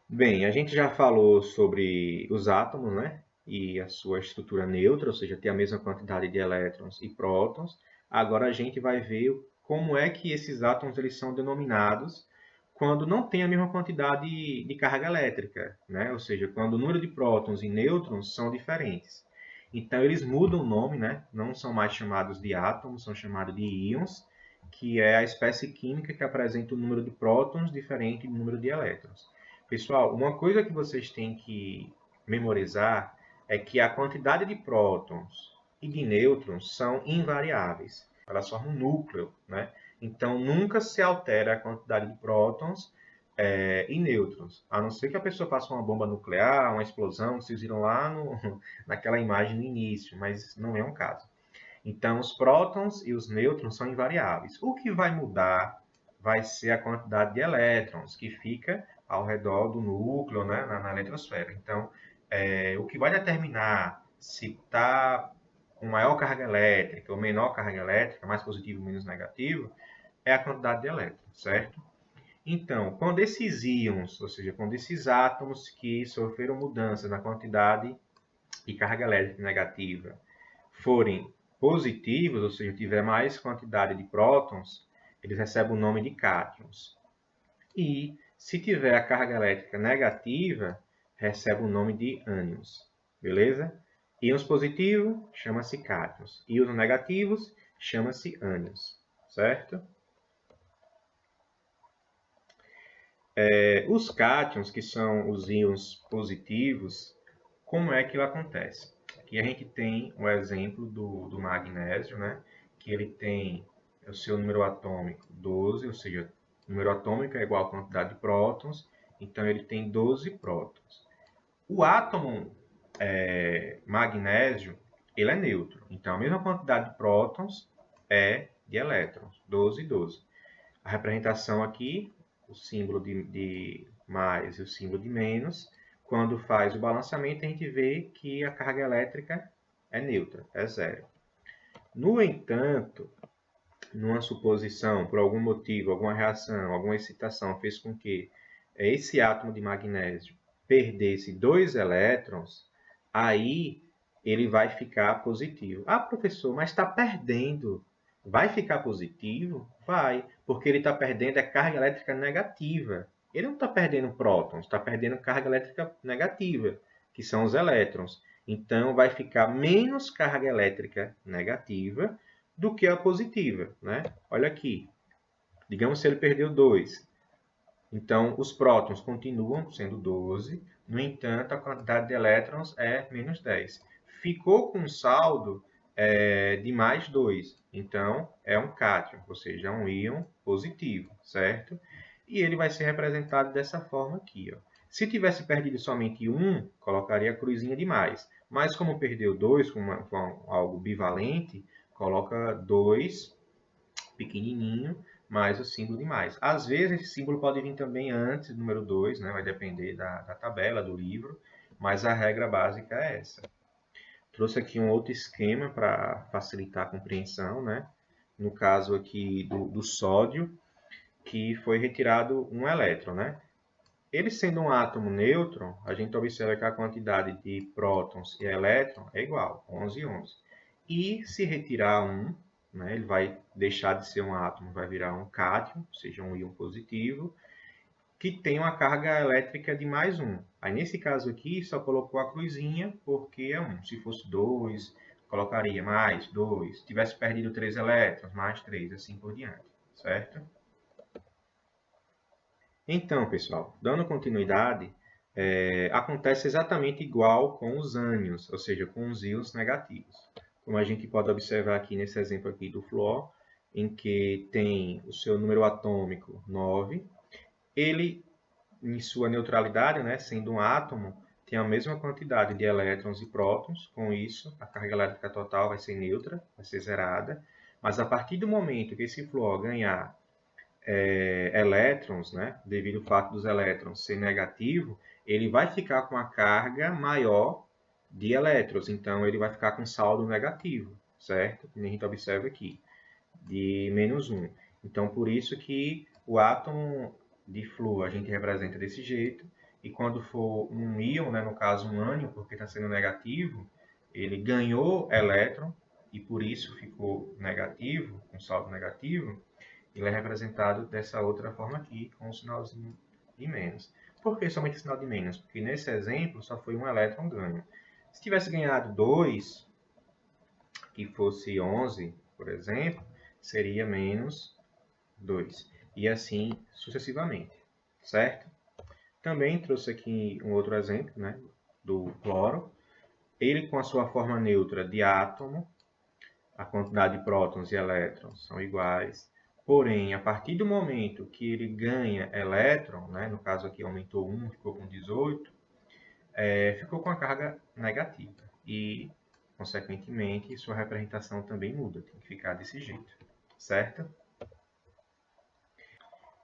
Bem, a gente já falou sobre os átomos, né? E a sua estrutura neutra, ou seja, tem a mesma quantidade de elétrons e prótons. Agora a gente vai ver como é que esses átomos eles são denominados quando não tem a mesma quantidade de carga elétrica, né? Ou seja, quando o número de prótons e nêutrons são diferentes. Então eles mudam o nome, né? Não são mais chamados de átomos, são chamados de íons, que é a espécie química que apresenta o número de prótons diferente do número de elétrons. Pessoal, uma coisa que vocês têm que memorizar é que a quantidade de prótons e de nêutrons são invariáveis. Elas formam um núcleo, né? Então, nunca se altera a quantidade de prótons e nêutrons. A não ser que a pessoa faça uma bomba nuclear, uma explosão, que vocês viram lá naquela imagem no início, mas não é um caso. Então, os prótons e os nêutrons são invariáveis. O que vai mudar vai ser a quantidade de elétrons, que fica ao redor do núcleo, né, na eletrosfera. Então, o que vai determinar se está com maior carga elétrica ou menor carga elétrica, mais positivo ou menos negativo, é a quantidade de elétrons, certo? Então, quando esses íons, ou seja, quando esses átomos que sofreram mudanças na quantidade de carga elétrica negativa forem positivos, ou seja, tiver mais quantidade de prótons, eles recebem o nome de cátions. E se tiver a carga elétrica negativa, recebe o nome de ânions. Beleza? Íons positivos chama-se cátions. Íons negativos chama-se ânions. Certo? Os cátions, que são os íons positivos, como é que ele acontece? Aqui a gente tem um exemplo do magnésio, né? Que ele tem o seu número atômico 12, ou seja, o número atômico é igual à quantidade de prótons, então ele tem 12 prótons. O átomo magnésio, ele é neutro, então a mesma quantidade de prótons é de elétrons, 12 e 12. A representação aqui, o símbolo de mais e o símbolo de menos, quando faz o balanceamento, a gente vê que a carga elétrica é neutra, é zero. No entanto, numa suposição, por algum motivo, alguma reação, alguma excitação fez com que esse átomo de magnésio perdesse 2 elétrons, aí ele vai ficar positivo. Ah, professor, mas está perdendo. Vai ficar positivo? Vai, porque ele está perdendo a carga elétrica negativa. Ele não está perdendo prótons, está perdendo carga elétrica negativa, que são os elétrons. Então, vai ficar menos carga elétrica negativa do que a positiva, né? Olha aqui. Digamos se ele perdeu 2. Então, os prótons continuam sendo 12, no entanto, a quantidade de elétrons é menos 10. Ficou com um saldo de mais 2, então é um cátion, ou seja, é um íon positivo, certo? E ele vai ser representado dessa forma aqui. Ó. Se tivesse perdido somente 1, colocaria a cruzinha de mais. Mas como perdeu 2 com algo bivalente, coloca 2 pequenininho, mais o símbolo de mais. Às vezes, esse símbolo pode vir também antes do número 2, né? Vai depender da tabela, do livro, mas a regra básica é essa. Trouxe aqui um outro esquema para facilitar a compreensão, né? No caso aqui do sódio, que foi retirado um elétron, né? Ele sendo um átomo nêutron, a gente observa que a quantidade de prótons e elétrons é igual, 11 e 11. E se retirar um, né, ele vai deixar de ser um átomo, vai virar um cátion, ou seja, um íon positivo, que tem uma carga elétrica de mais um. Aí nesse caso aqui, só colocou a cruzinha porque é 1. Se fosse 2, colocaria mais 2. Se tivesse perdido 3 elétrons, mais 3, assim por diante, certo? Então, pessoal, dando continuidade, acontece exatamente igual com os ânions, ou seja, com os íons negativos. Como a gente pode observar aqui nesse exemplo aqui do flúor, em que tem o seu número atômico 9, ele, em sua neutralidade, né, sendo um átomo, tem a mesma quantidade de elétrons e prótons. Com isso, a carga elétrica total vai ser neutra, vai ser zerada. Mas a partir do momento que esse flúor ganhar elétrons, né, devido ao fato dos elétrons ser negativo, ele vai ficar com a carga maior de elétrons. Então, ele vai ficar com saldo negativo, certo? Como a gente observa aqui, de menos 1. Então, por isso que o átomo de flúor a gente representa desse jeito, e quando for um íon, né, no caso um ânion, porque está sendo negativo, ele ganhou elétron, e por isso ficou negativo, com saldo negativo, ele é representado dessa outra forma aqui, com o sinalzinho de menos. Por que somente o sinal de menos? Porque nesse exemplo só foi um elétron ganho. Se tivesse ganhado 2, que fosse 11, por exemplo, seria menos 2. E assim sucessivamente, certo? Também trouxe aqui um outro exemplo, né, do cloro. Ele, com a sua forma neutra de átomo, a quantidade de prótons e elétrons são iguais. Porém, a partir do momento que ele ganha elétron, né, no caso aqui aumentou 1, ficou com 18, ficou com a carga negativa. E, consequentemente, sua representação também muda, tem que ficar desse jeito, certo?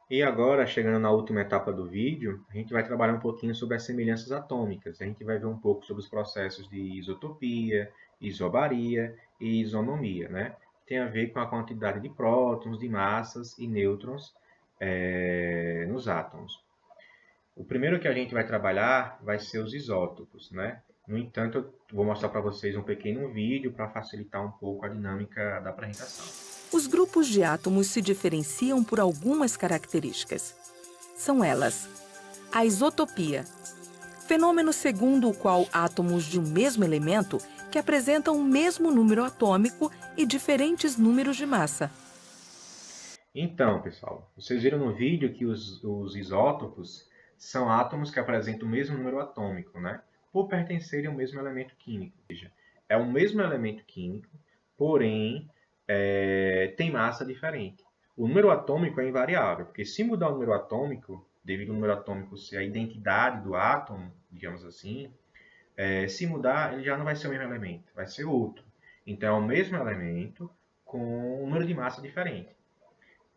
E agora, chegando na última etapa do vídeo, a gente vai trabalhar um pouquinho sobre as semelhanças atômicas. A gente vai ver um pouco sobre os processos de isotopia, isobaria e isonomia, né? Tem a ver com a quantidade de prótons, de massas e nêutrons nos átomos. O primeiro que a gente vai trabalhar vai ser os isótopos, né? No entanto, eu vou mostrar para vocês um pequeno vídeo para facilitar um pouco a dinâmica da apresentação. Os grupos de átomos se diferenciam por algumas características. São elas: a isotopia, fenômeno segundo o qual átomos de um mesmo elemento que apresentam o mesmo número atômico e diferentes números de massa. Então, pessoal, vocês viram no vídeo que os isótopos são átomos que apresentam o mesmo número atômico, né? Por pertencerem ao mesmo elemento químico. Ou seja, é o mesmo elemento químico, porém tem massa diferente. O número atômico é invariável, porque se mudar o número atômico, devido ao número atômico ser a identidade do átomo, digamos assim, se mudar, ele já não vai ser o mesmo elemento, vai ser outro. Então, é o mesmo elemento com um número de massa diferente.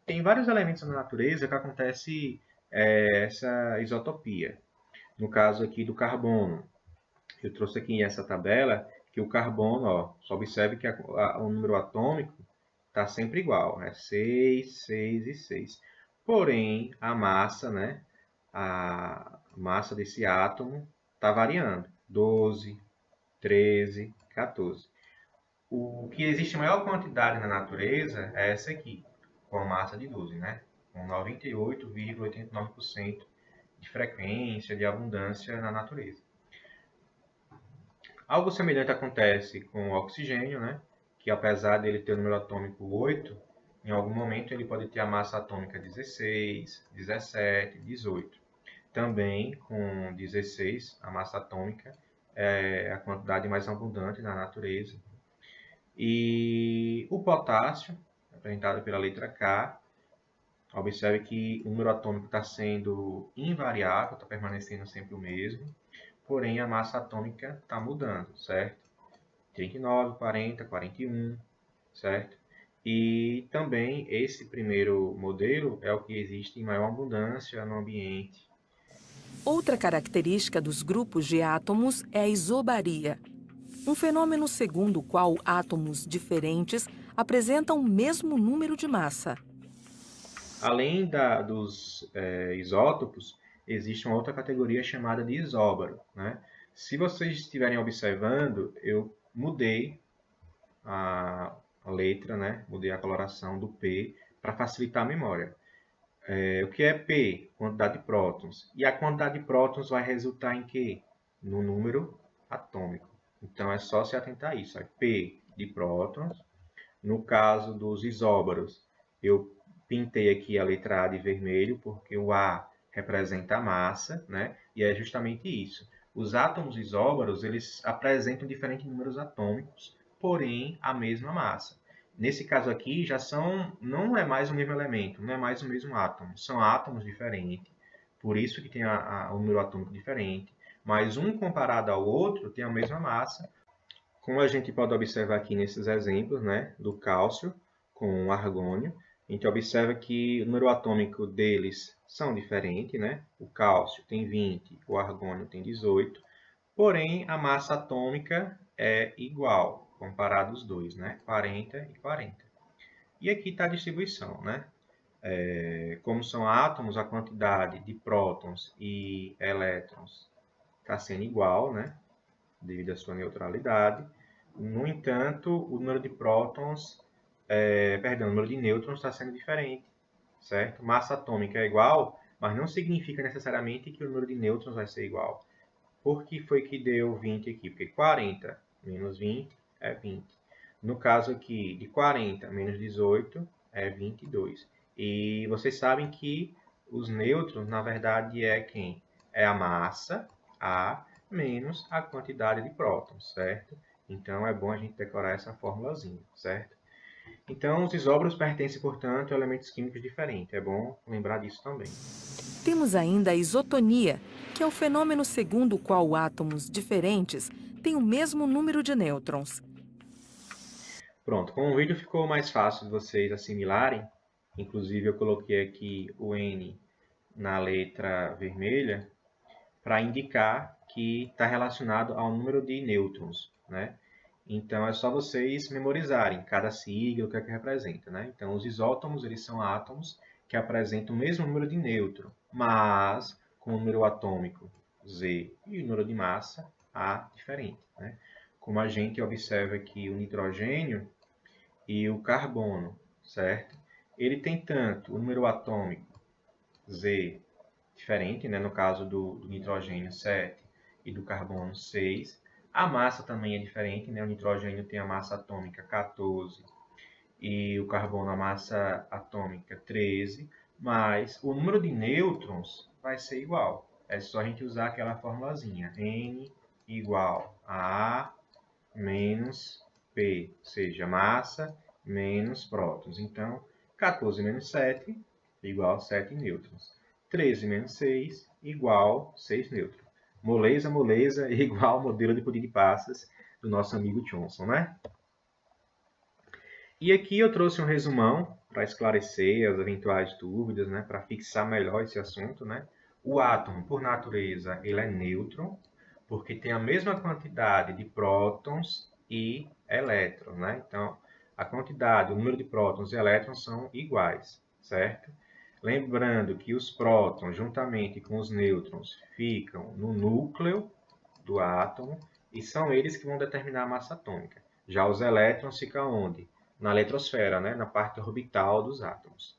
Tem vários elementos na natureza que acontece essa isotopia. No caso aqui do carbono, eu trouxe aqui essa tabela que o carbono, ó, só observe que o número atômico está sempre igual, né? 6, 6 e 6. Porém, a massa, né? A massa desse átomo está variando. 12, 13, 14. O que existe maior quantidade na natureza é essa aqui, com a massa de 12, né? Com 98,89% de frequência, de abundância na natureza. Algo semelhante acontece com o oxigênio, né? Que apesar dele ter o número atômico 8, em algum momento ele pode ter a massa atômica 16, 17, 18. Também com 16, a massa atômica é a quantidade mais abundante na natureza. E o potássio, representado pela letra K, observe que o número atômico está sendo invariável, está permanecendo sempre o mesmo, porém a massa atômica está mudando, certo? 39, 40, 41, certo? E também esse primeiro modelo é o que existe em maior abundância no ambiente. Outra característica dos grupos de átomos é a isobaria, um fenômeno segundo o qual átomos diferentes apresentam o mesmo número de massa. Além dos isótopos, existe uma outra categoria chamada de isóbaro, né? Se vocês estiverem observando, eu mudei a letra, né? Mudei a coloração do P para facilitar a memória. O que é P? Quantidade de prótons. E a quantidade de prótons vai resultar em quê? No número atômico. Então é só se atentar a isso. P de prótons. No caso dos isóbaros, eu pintei aqui a letra A de vermelho, porque o A representa a massa, né? E é justamente isso. Os átomos isóbaros, eles apresentam diferentes números atômicos, porém a mesma massa. Nesse caso aqui, não é mais o mesmo elemento, não é mais o mesmo átomo. São átomos diferentes, por isso que tem o número atômico diferente. Mas um comparado ao outro tem a mesma massa, como a gente pode observar aqui nesses exemplos, né, do cálcio com o argônio, a gente observa que o número atômico deles são diferentes, né? O cálcio tem 20, o argônio tem 18, porém a massa atômica é igual, comparado os dois, né? 40 e 40. E aqui está a distribuição, né? Como são átomos, a quantidade de prótons e elétrons está sendo igual, né? Devido à sua neutralidade. No entanto, o número de prótons, o número de nêutrons está sendo diferente, certo? Massa atômica é igual, mas não significa necessariamente que o número de nêutrons vai ser igual. Por que foi que deu 20 aqui? Porque 40 menos 20 é 20. No caso aqui, de 40 menos 18 é 22. E vocês sabem que os nêutrons, na verdade, é quem? É a massa, A, menos a quantidade de prótons, certo? Então, é bom a gente decorar essa formulazinha, certo? Então, os isóbaros pertencem, portanto, a elementos químicos diferentes. É bom lembrar disso também. Temos ainda a isotonia, que é o fenômeno segundo o qual átomos diferentes têm o mesmo número de nêutrons. Pronto, com o vídeo ficou mais fácil de vocês assimilarem. Inclusive, eu coloquei aqui o N na letra vermelha para indicar que está relacionado ao número de nêutrons, né? Então, é só vocês memorizarem cada sigla, o que é que representa, né? Então, os isótomos, eles são átomos que apresentam o mesmo número de nêutrons, mas com o número atômico Z e o número de massa A diferente, né? Como a gente observa aqui o nitrogênio e o carbono, certo? Ele tem tanto o número atômico Z diferente, né? No caso do nitrogênio 7 e do carbono 6. A massa também é diferente, né? O nitrogênio tem a massa atômica 14 e o carbono a massa atômica 13, mas o número de nêutrons vai ser igual. É só a gente usar aquela formulazinha, N igual a A menos P, ou seja, massa menos prótons. Então, 14 menos 7 igual a 7 nêutrons. 13 menos 6 igual a 6 nêutrons. Moleza, moleza, igual ao modelo de pudim de passas do nosso amigo Johnson, né? E aqui eu trouxe um resumão para esclarecer as eventuais dúvidas, né? Para fixar melhor esse assunto, né? O átomo, por natureza, ele é nêutron, porque tem a mesma quantidade de prótons e elétrons, né? Então, a quantidade, o número de prótons e elétrons são iguais, certo? Lembrando que os prótons, juntamente com os nêutrons, ficam no núcleo do átomo e são eles que vão determinar a massa atômica. Já os elétrons ficam onde? Na eletrosfera, né? Na parte orbital dos átomos.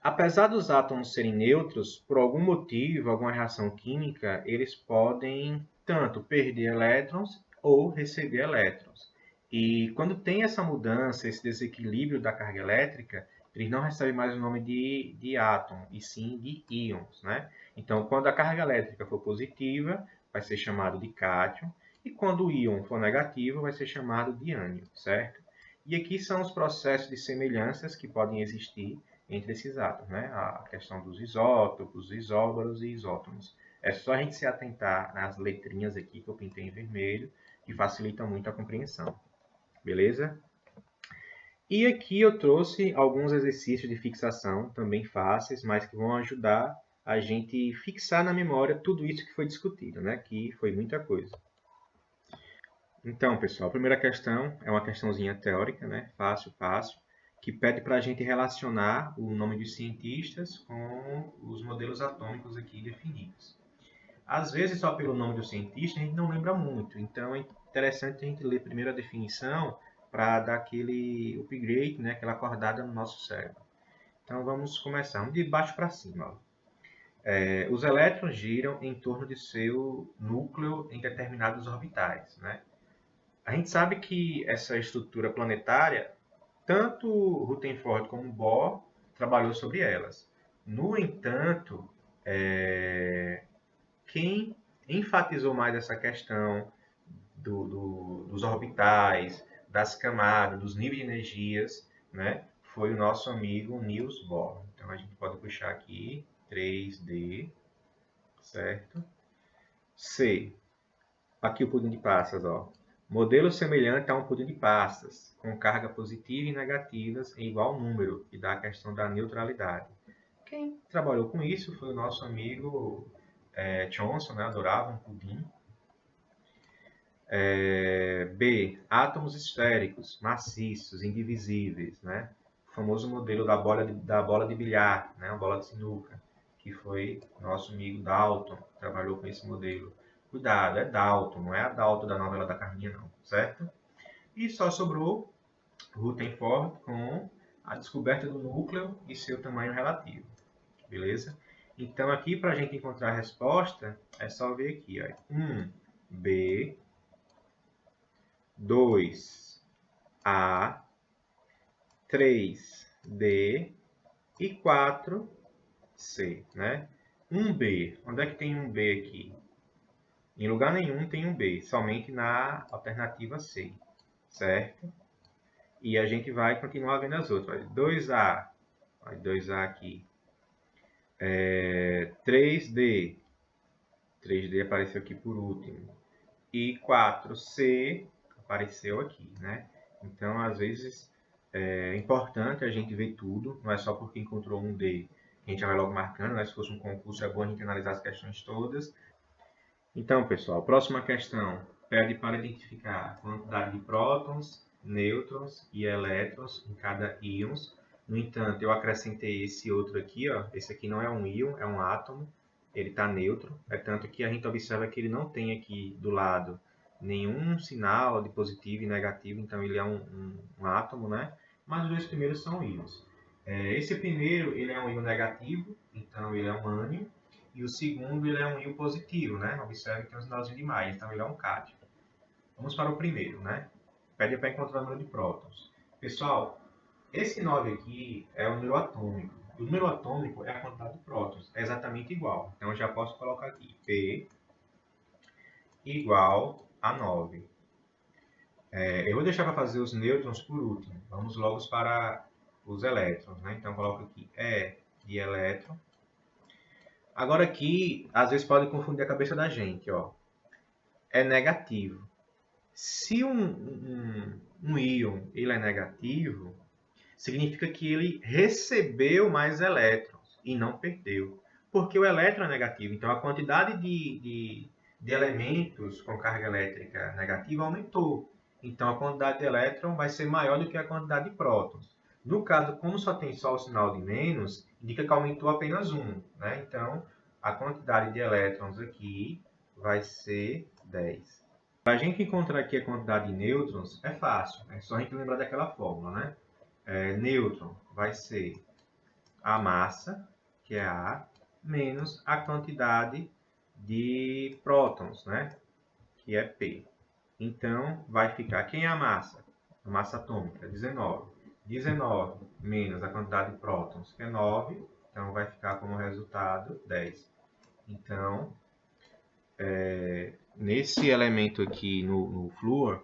Apesar dos átomos serem neutros, por algum motivo, alguma reação química, eles podem tanto perder elétrons ou receber elétrons. E quando tem essa mudança, esse desequilíbrio da carga elétrica, eles não recebem mais o nome de átomo, e sim de íons, né? Então, quando a carga elétrica for positiva, vai ser chamado de cátion, e quando o íon for negativo, vai ser chamado de ânion, certo? E aqui são os processos de semelhanças que podem existir entre esses átomos, né? A questão dos isótopos, isóbaros e isótomos. É só a gente se atentar nas letrinhas aqui que eu pintei em vermelho, que facilita muito a compreensão. Beleza? E aqui eu trouxe alguns exercícios de fixação, também fáceis, mas que vão ajudar a gente fixar na memória tudo isso que foi discutido, né? Que foi muita coisa. Então, pessoal, a primeira questão é uma questãozinha teórica, né? Fácil, fácil, que pede para a gente relacionar o nome dos cientistas com os modelos atômicos aqui definidos. Às vezes, só pelo nome do cientista, a gente não lembra muito. Então, é interessante a gente ler primeiro a definição para dar aquele upgrade, né, aquela acordada no nosso cérebro. Então, vamos começar. De baixo para cima. Os elétrons giram em torno de seu núcleo em determinados orbitais. Né? A gente sabe que essa estrutura planetária, tanto Rutherford como Bohr trabalhou sobre elas. No entanto, quem enfatizou mais essa questão dos orbitais, das camadas, dos níveis de energias, né, foi o nosso amigo Niels Bohr. Então a gente pode puxar aqui 3D, certo? C. Aqui o pudim de passas, ó. Modelo semelhante a um pudim de passas, com carga positiva e negativas em igual número, que dá a questão da neutralidade. Quem trabalhou com isso foi o nosso amigo Thomson, né? Adorava um pudim. B. Átomos esféricos, maciços, indivisíveis. Né? O famoso modelo da bola de bilhar, né? A bola de sinuca, que foi nosso amigo Dalton, que trabalhou com esse modelo. Cuidado, é Dalton, não é a Dalton da novela da Carminha, não, certo? E só sobrou Rutherford com a descoberta do núcleo e seu tamanho relativo. Beleza? Então, aqui, para a gente encontrar a resposta, é só ver aqui. Ó. 1B, 2A, 3D e 4C. Né? 1B. Onde é que tem 1B aqui? Em lugar nenhum tem 1B, somente na alternativa C. Certo? E a gente vai continuar vendo as outras. Olha, 2A. Olha, 2A aqui. 3D. 3D apareceu aqui por último. E 4C apareceu aqui, né? Então, às vezes, é importante a gente ver tudo. Não é só porque encontrou um D que a gente já vai logo marcando, né? Se fosse um concurso, é bom a gente analisar as questões todas. Então, pessoal, próxima questão. Pede para identificar a quantidade de prótons, nêutrons e elétrons em cada íon. No entanto, eu acrescentei esse outro aqui, ó. Esse aqui não é um íon, é um átomo. Ele está neutro. É tanto que a gente observa que ele não tem aqui do lado nenhum sinal de positivo e negativo. Então, ele é um átomo, né? Mas os dois primeiros são íons. Esse primeiro, ele é um íon negativo. Então, ele é um ânion. E o segundo, ele é um íon positivo, né? Observe que tem um sinalzinho de mais. Então, ele é um cátion. Vamos para o primeiro, né? Pede para encontrar o número de prótons. Pessoal, esse 9 aqui é o número atômico. O número atômico é a quantidade de prótons. É exatamente igual. Então, eu já posso colocar aqui. P igual a 9. Eu vou deixar para fazer os nêutrons por último. Vamos logo para os elétrons, né? Então, eu coloco aqui E de elétron. Agora aqui, às vezes pode confundir a cabeça da gente, ó. É negativo. Se um íon ele é negativo, significa que ele recebeu mais elétrons e não perdeu. Porque o elétron é negativo, então a quantidade de elementos com carga elétrica negativa aumentou. Então a quantidade de elétron vai ser maior do que a quantidade de prótons. No caso, como só tem só o sinal de menos, indica que aumentou apenas um. Né? Então, a quantidade de elétrons aqui vai ser 10. Para a gente encontrar aqui a quantidade de nêutrons, é fácil. É só a gente lembrar daquela fórmula, né? Nêutron vai ser a massa, que é A, menos a quantidade de prótons, né? Que é P. Então, vai ficar, quem é a massa? A massa atômica, 19. 19 menos a quantidade de prótons, que é 9. Então, vai ficar como resultado 10. Então, nesse elemento aqui no flúor,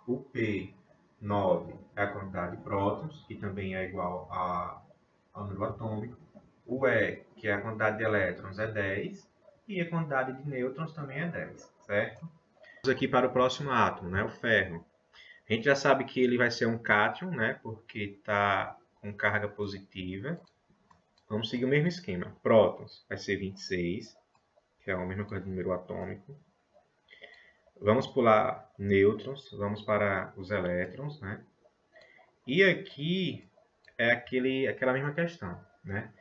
o P9 é a quantidade de prótons, que também é igual ao número atômico. O E, que é a quantidade de elétrons, é 10. E a quantidade de nêutrons também é 10, certo? Vamos aqui para o próximo átomo, né? O ferro. A gente já sabe que ele vai ser um cátion, né? Porque está com carga positiva. Vamos seguir o mesmo esquema. Prótons vai ser 26, que é a mesma coisa do número atômico. Vamos pular nêutrons, vamos para os elétrons, né? E aqui é aquela mesma questão, né?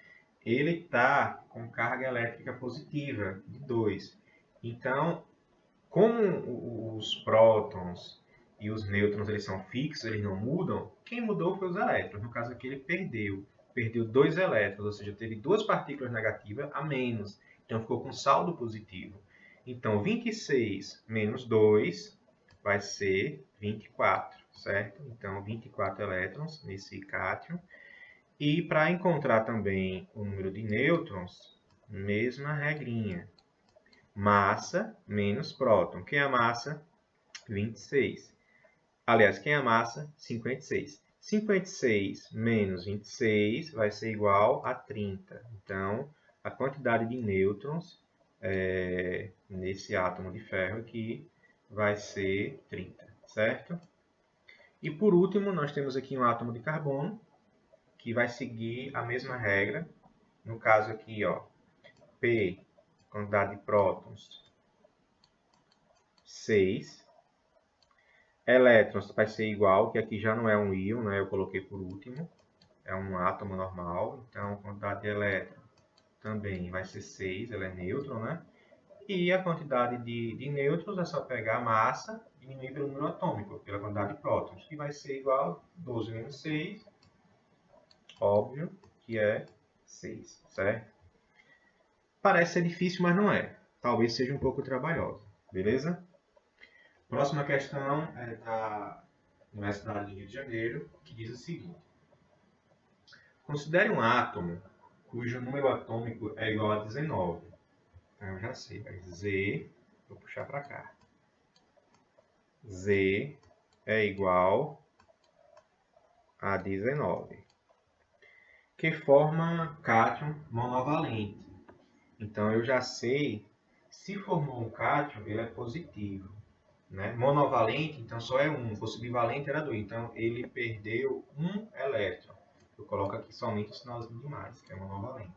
Ele está com carga elétrica positiva de 2. Então, como os prótons e os nêutrons eles são fixos, eles não mudam, quem mudou foi os elétrons. No caso aqui ele perdeu 2 elétrons, ou seja, teve 2 partículas negativas a menos. Então ficou com saldo positivo. Então 26 menos 2 vai ser 24, certo? Então 24 elétrons nesse cátion. E para encontrar também o número de nêutrons, mesma regrinha. Massa menos próton. Quem é a massa? 26. Aliás, quem é a massa? 56. 56 menos 26 vai ser igual a 30. Então, a quantidade de nêutrons nesse átomo de ferro aqui vai ser 30, certo? E por último, nós temos aqui um átomo de carbono, que vai seguir a mesma regra. No caso aqui, ó, P, quantidade de prótons, 6. Elétrons vai ser igual, que aqui já não é um íon, né? Eu coloquei por último. É um átomo normal. Então, a quantidade de elétrons também vai ser 6, ela é nêutron, né? E a quantidade de nêutrons é só pegar a massa e diminuir pelo número atômico, pela quantidade de prótons, que vai ser igual a 12 menos 6, óbvio que é 6, certo? Parece ser difícil, mas não é. Talvez seja um pouco trabalhosa, beleza? Próxima questão é da Universidade do Rio de Janeiro, que diz o seguinte. Considere um átomo cujo número atômico é igual a 19. Então, eu já sei, vai Z, vou puxar para cá. Z é igual a 19. Que forma cátion monovalente. Então, eu já sei, se formou um cátion, ele é positivo. Né? Monovalente, então só é 1. Fosse bivalente, era 2. Então, ele perdeu 1 elétron. Eu coloco aqui somente o sinalzinho de mais, que é monovalente.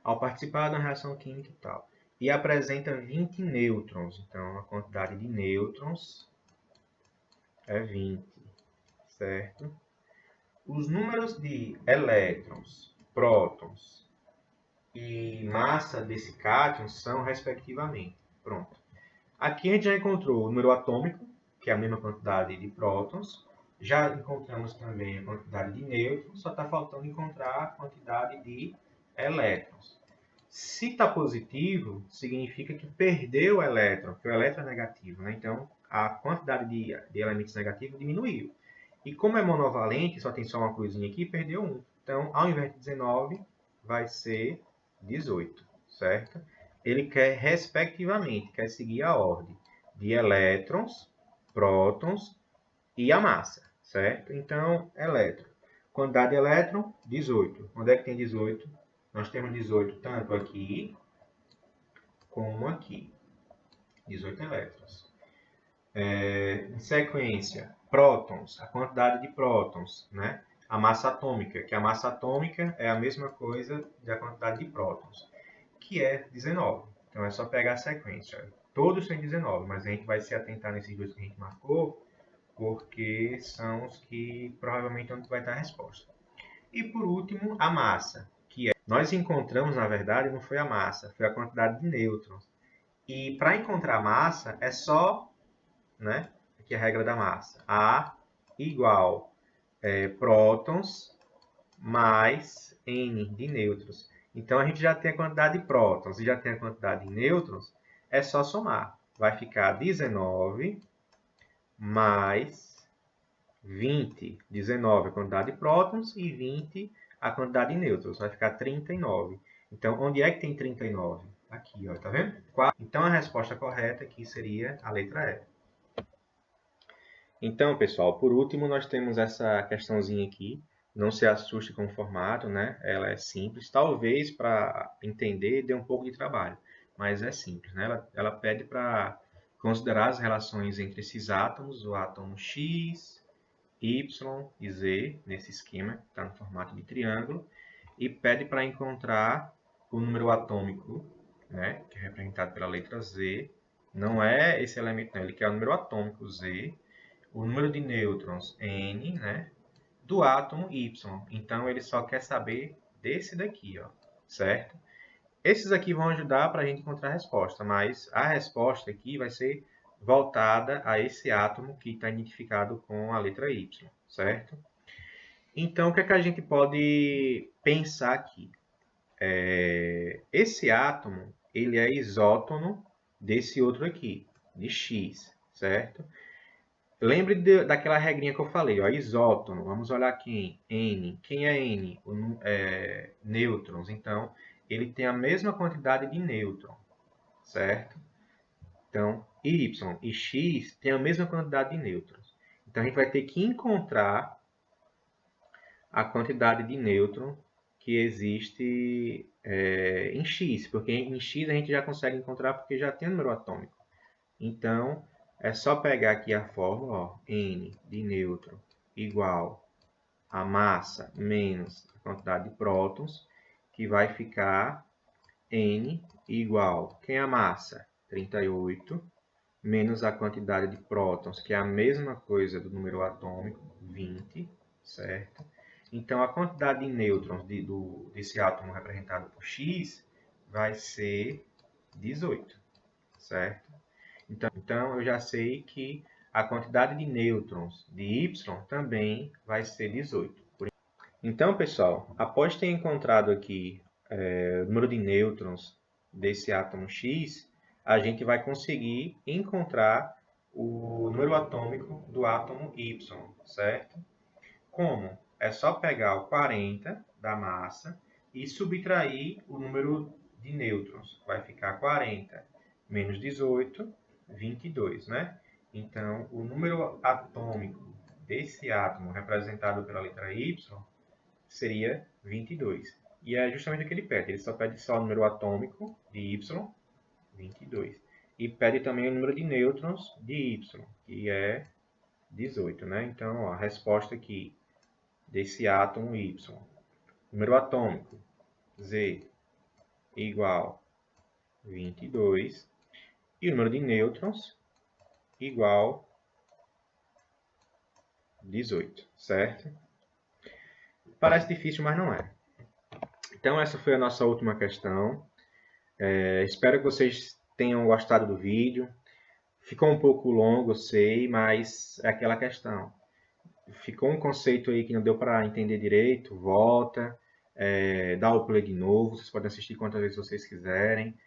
Ao participar da reação química e tal. E apresenta 20 nêutrons. Então, a quantidade de nêutrons é 20. Certo? Os números de elétrons, prótons e massa desse cátion são, respectivamente. Pronto. Aqui a gente já encontrou o número atômico, que é a mesma quantidade de prótons. Já encontramos também a quantidade de nêutrons, só está faltando encontrar a quantidade de elétrons. Se está positivo, significa que perdeu o elétron, que o elétron é negativo, né? Então, a quantidade de elementos negativos diminuiu. E como é monovalente, só tem só uma cruzinha aqui, perdeu 1. Então, ao invés de 19, vai ser 18, certo? Ele quer, respectivamente, quer seguir a ordem de elétrons, prótons e a massa, certo? Então, elétron. Quantidade de elétron, 18. Onde é que tem 18? Nós temos 18 tanto aqui como aqui. 18 elétrons. Em sequência, prótons, a quantidade de prótons, né? A massa atômica, que a massa atômica é a mesma coisa da quantidade de prótons, que é 19. Então é só pegar a sequência. Todos têm 19, mas a gente vai se atentar nesses dois que a gente marcou, porque são os que provavelmente onde vai estar a resposta. E por último, a massa, que é... Nós encontramos, na verdade, não foi a massa, foi a quantidade de nêutrons. E para encontrar a massa, é só, né? Aqui é a regra da massa. A igual prótons mais N de nêutrons. Então, a gente já tem a quantidade de prótons e já tem a quantidade de nêutrons. É só somar. Vai ficar 19 mais 20. 19 a quantidade de prótons e 20 a quantidade de nêutrons. Vai ficar 39. Então, onde é que tem 39? Aqui, ó, tá vendo? Então, a resposta correta aqui seria a letra E. Então, pessoal, por último, nós temos essa questãozinha aqui. Não se assuste com o formato, né? Ela é simples. Talvez, para entender, dê um pouco de trabalho. Mas é simples, né? Ela pede para considerar as relações entre esses átomos, o átomo X, Y e Z, nesse esquema, que está no formato de triângulo, e pede para encontrar o número atômico, né, que é representado pela letra Z. Não é esse elemento, não, ele quer o número atômico Z, o número de nêutrons N, né, do átomo Y. Então, ele só quer saber desse daqui, ó, certo? Esses aqui vão ajudar para a gente encontrar a resposta, mas a resposta aqui vai ser voltada a esse átomo que está identificado com a letra Y, certo? Então, o que é que a gente pode pensar aqui? Esse átomo, ele é isótono desse outro aqui, de X, certo? Lembre daquela regrinha que eu falei, ó, isótono. Vamos olhar aqui em N. Quem é N? Nêutrons. Então, ele tem a mesma quantidade de nêutron, certo? Então, Y e X têm a mesma quantidade de nêutrons. Então, a gente vai ter que encontrar a quantidade de nêutron que existe em X, porque em X a gente já consegue encontrar porque já tem o número atômico. Então, é só pegar aqui a fórmula, ó, N de nêutron igual a massa menos a quantidade de prótons, que vai ficar N igual, quem é a massa? 38, menos a quantidade de prótons, que é a mesma coisa do número atômico, 20, certo? Então, a quantidade de nêutrons desse átomo representado por X vai ser 18, certo? Então, eu já sei que a quantidade de nêutrons de Y também vai ser 18. Então, pessoal, após ter encontrado aqui o número de nêutrons desse átomo X, a gente vai conseguir encontrar o número atômico do átomo Y, certo? Como? É só pegar o 40 da massa e subtrair o número de nêutrons. Vai ficar 40 menos 18, 22, né? Então, o número atômico desse átomo representado pela letra Y seria 22. E é justamente o que ele pede. Ele só pede só o número atômico de Y, 22. E pede também o número de nêutrons de Y, que é 18, né? Então, ó, a resposta aqui desse átomo Y. Número atômico, Z, igual 22. E o número de nêutrons, igual 18, certo? Parece difícil, mas não é. Então, essa foi a nossa última questão. Espero que vocês tenham gostado do vídeo. Ficou um pouco longo, eu sei, mas é aquela questão. Ficou um conceito aí que não deu para entender direito, volta, dá o play de novo, vocês podem assistir quantas vezes vocês quiserem.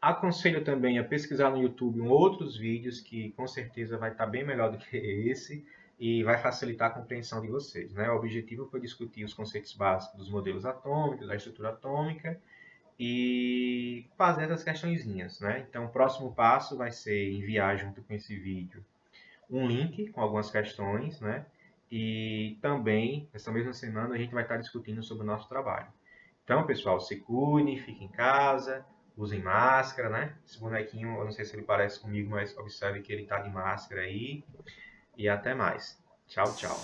Aconselho também a pesquisar no YouTube outros vídeos que com certeza vai estar bem melhor do que esse e vai facilitar a compreensão de vocês, né? O objetivo foi discutir os conceitos básicos dos modelos atômicos, da estrutura atômica e fazer essas questõezinhas, né? Então, o próximo passo vai ser enviar junto com esse vídeo um link com algumas questões, né? E também, nessa mesma semana, a gente vai estar discutindo sobre o nosso trabalho. Então, pessoal, se cuidem, fiquem em casa, usem máscara, né? Esse bonequinho, eu não sei se ele parece comigo, mas observe que ele está de máscara aí. E até mais. Tchau, tchau.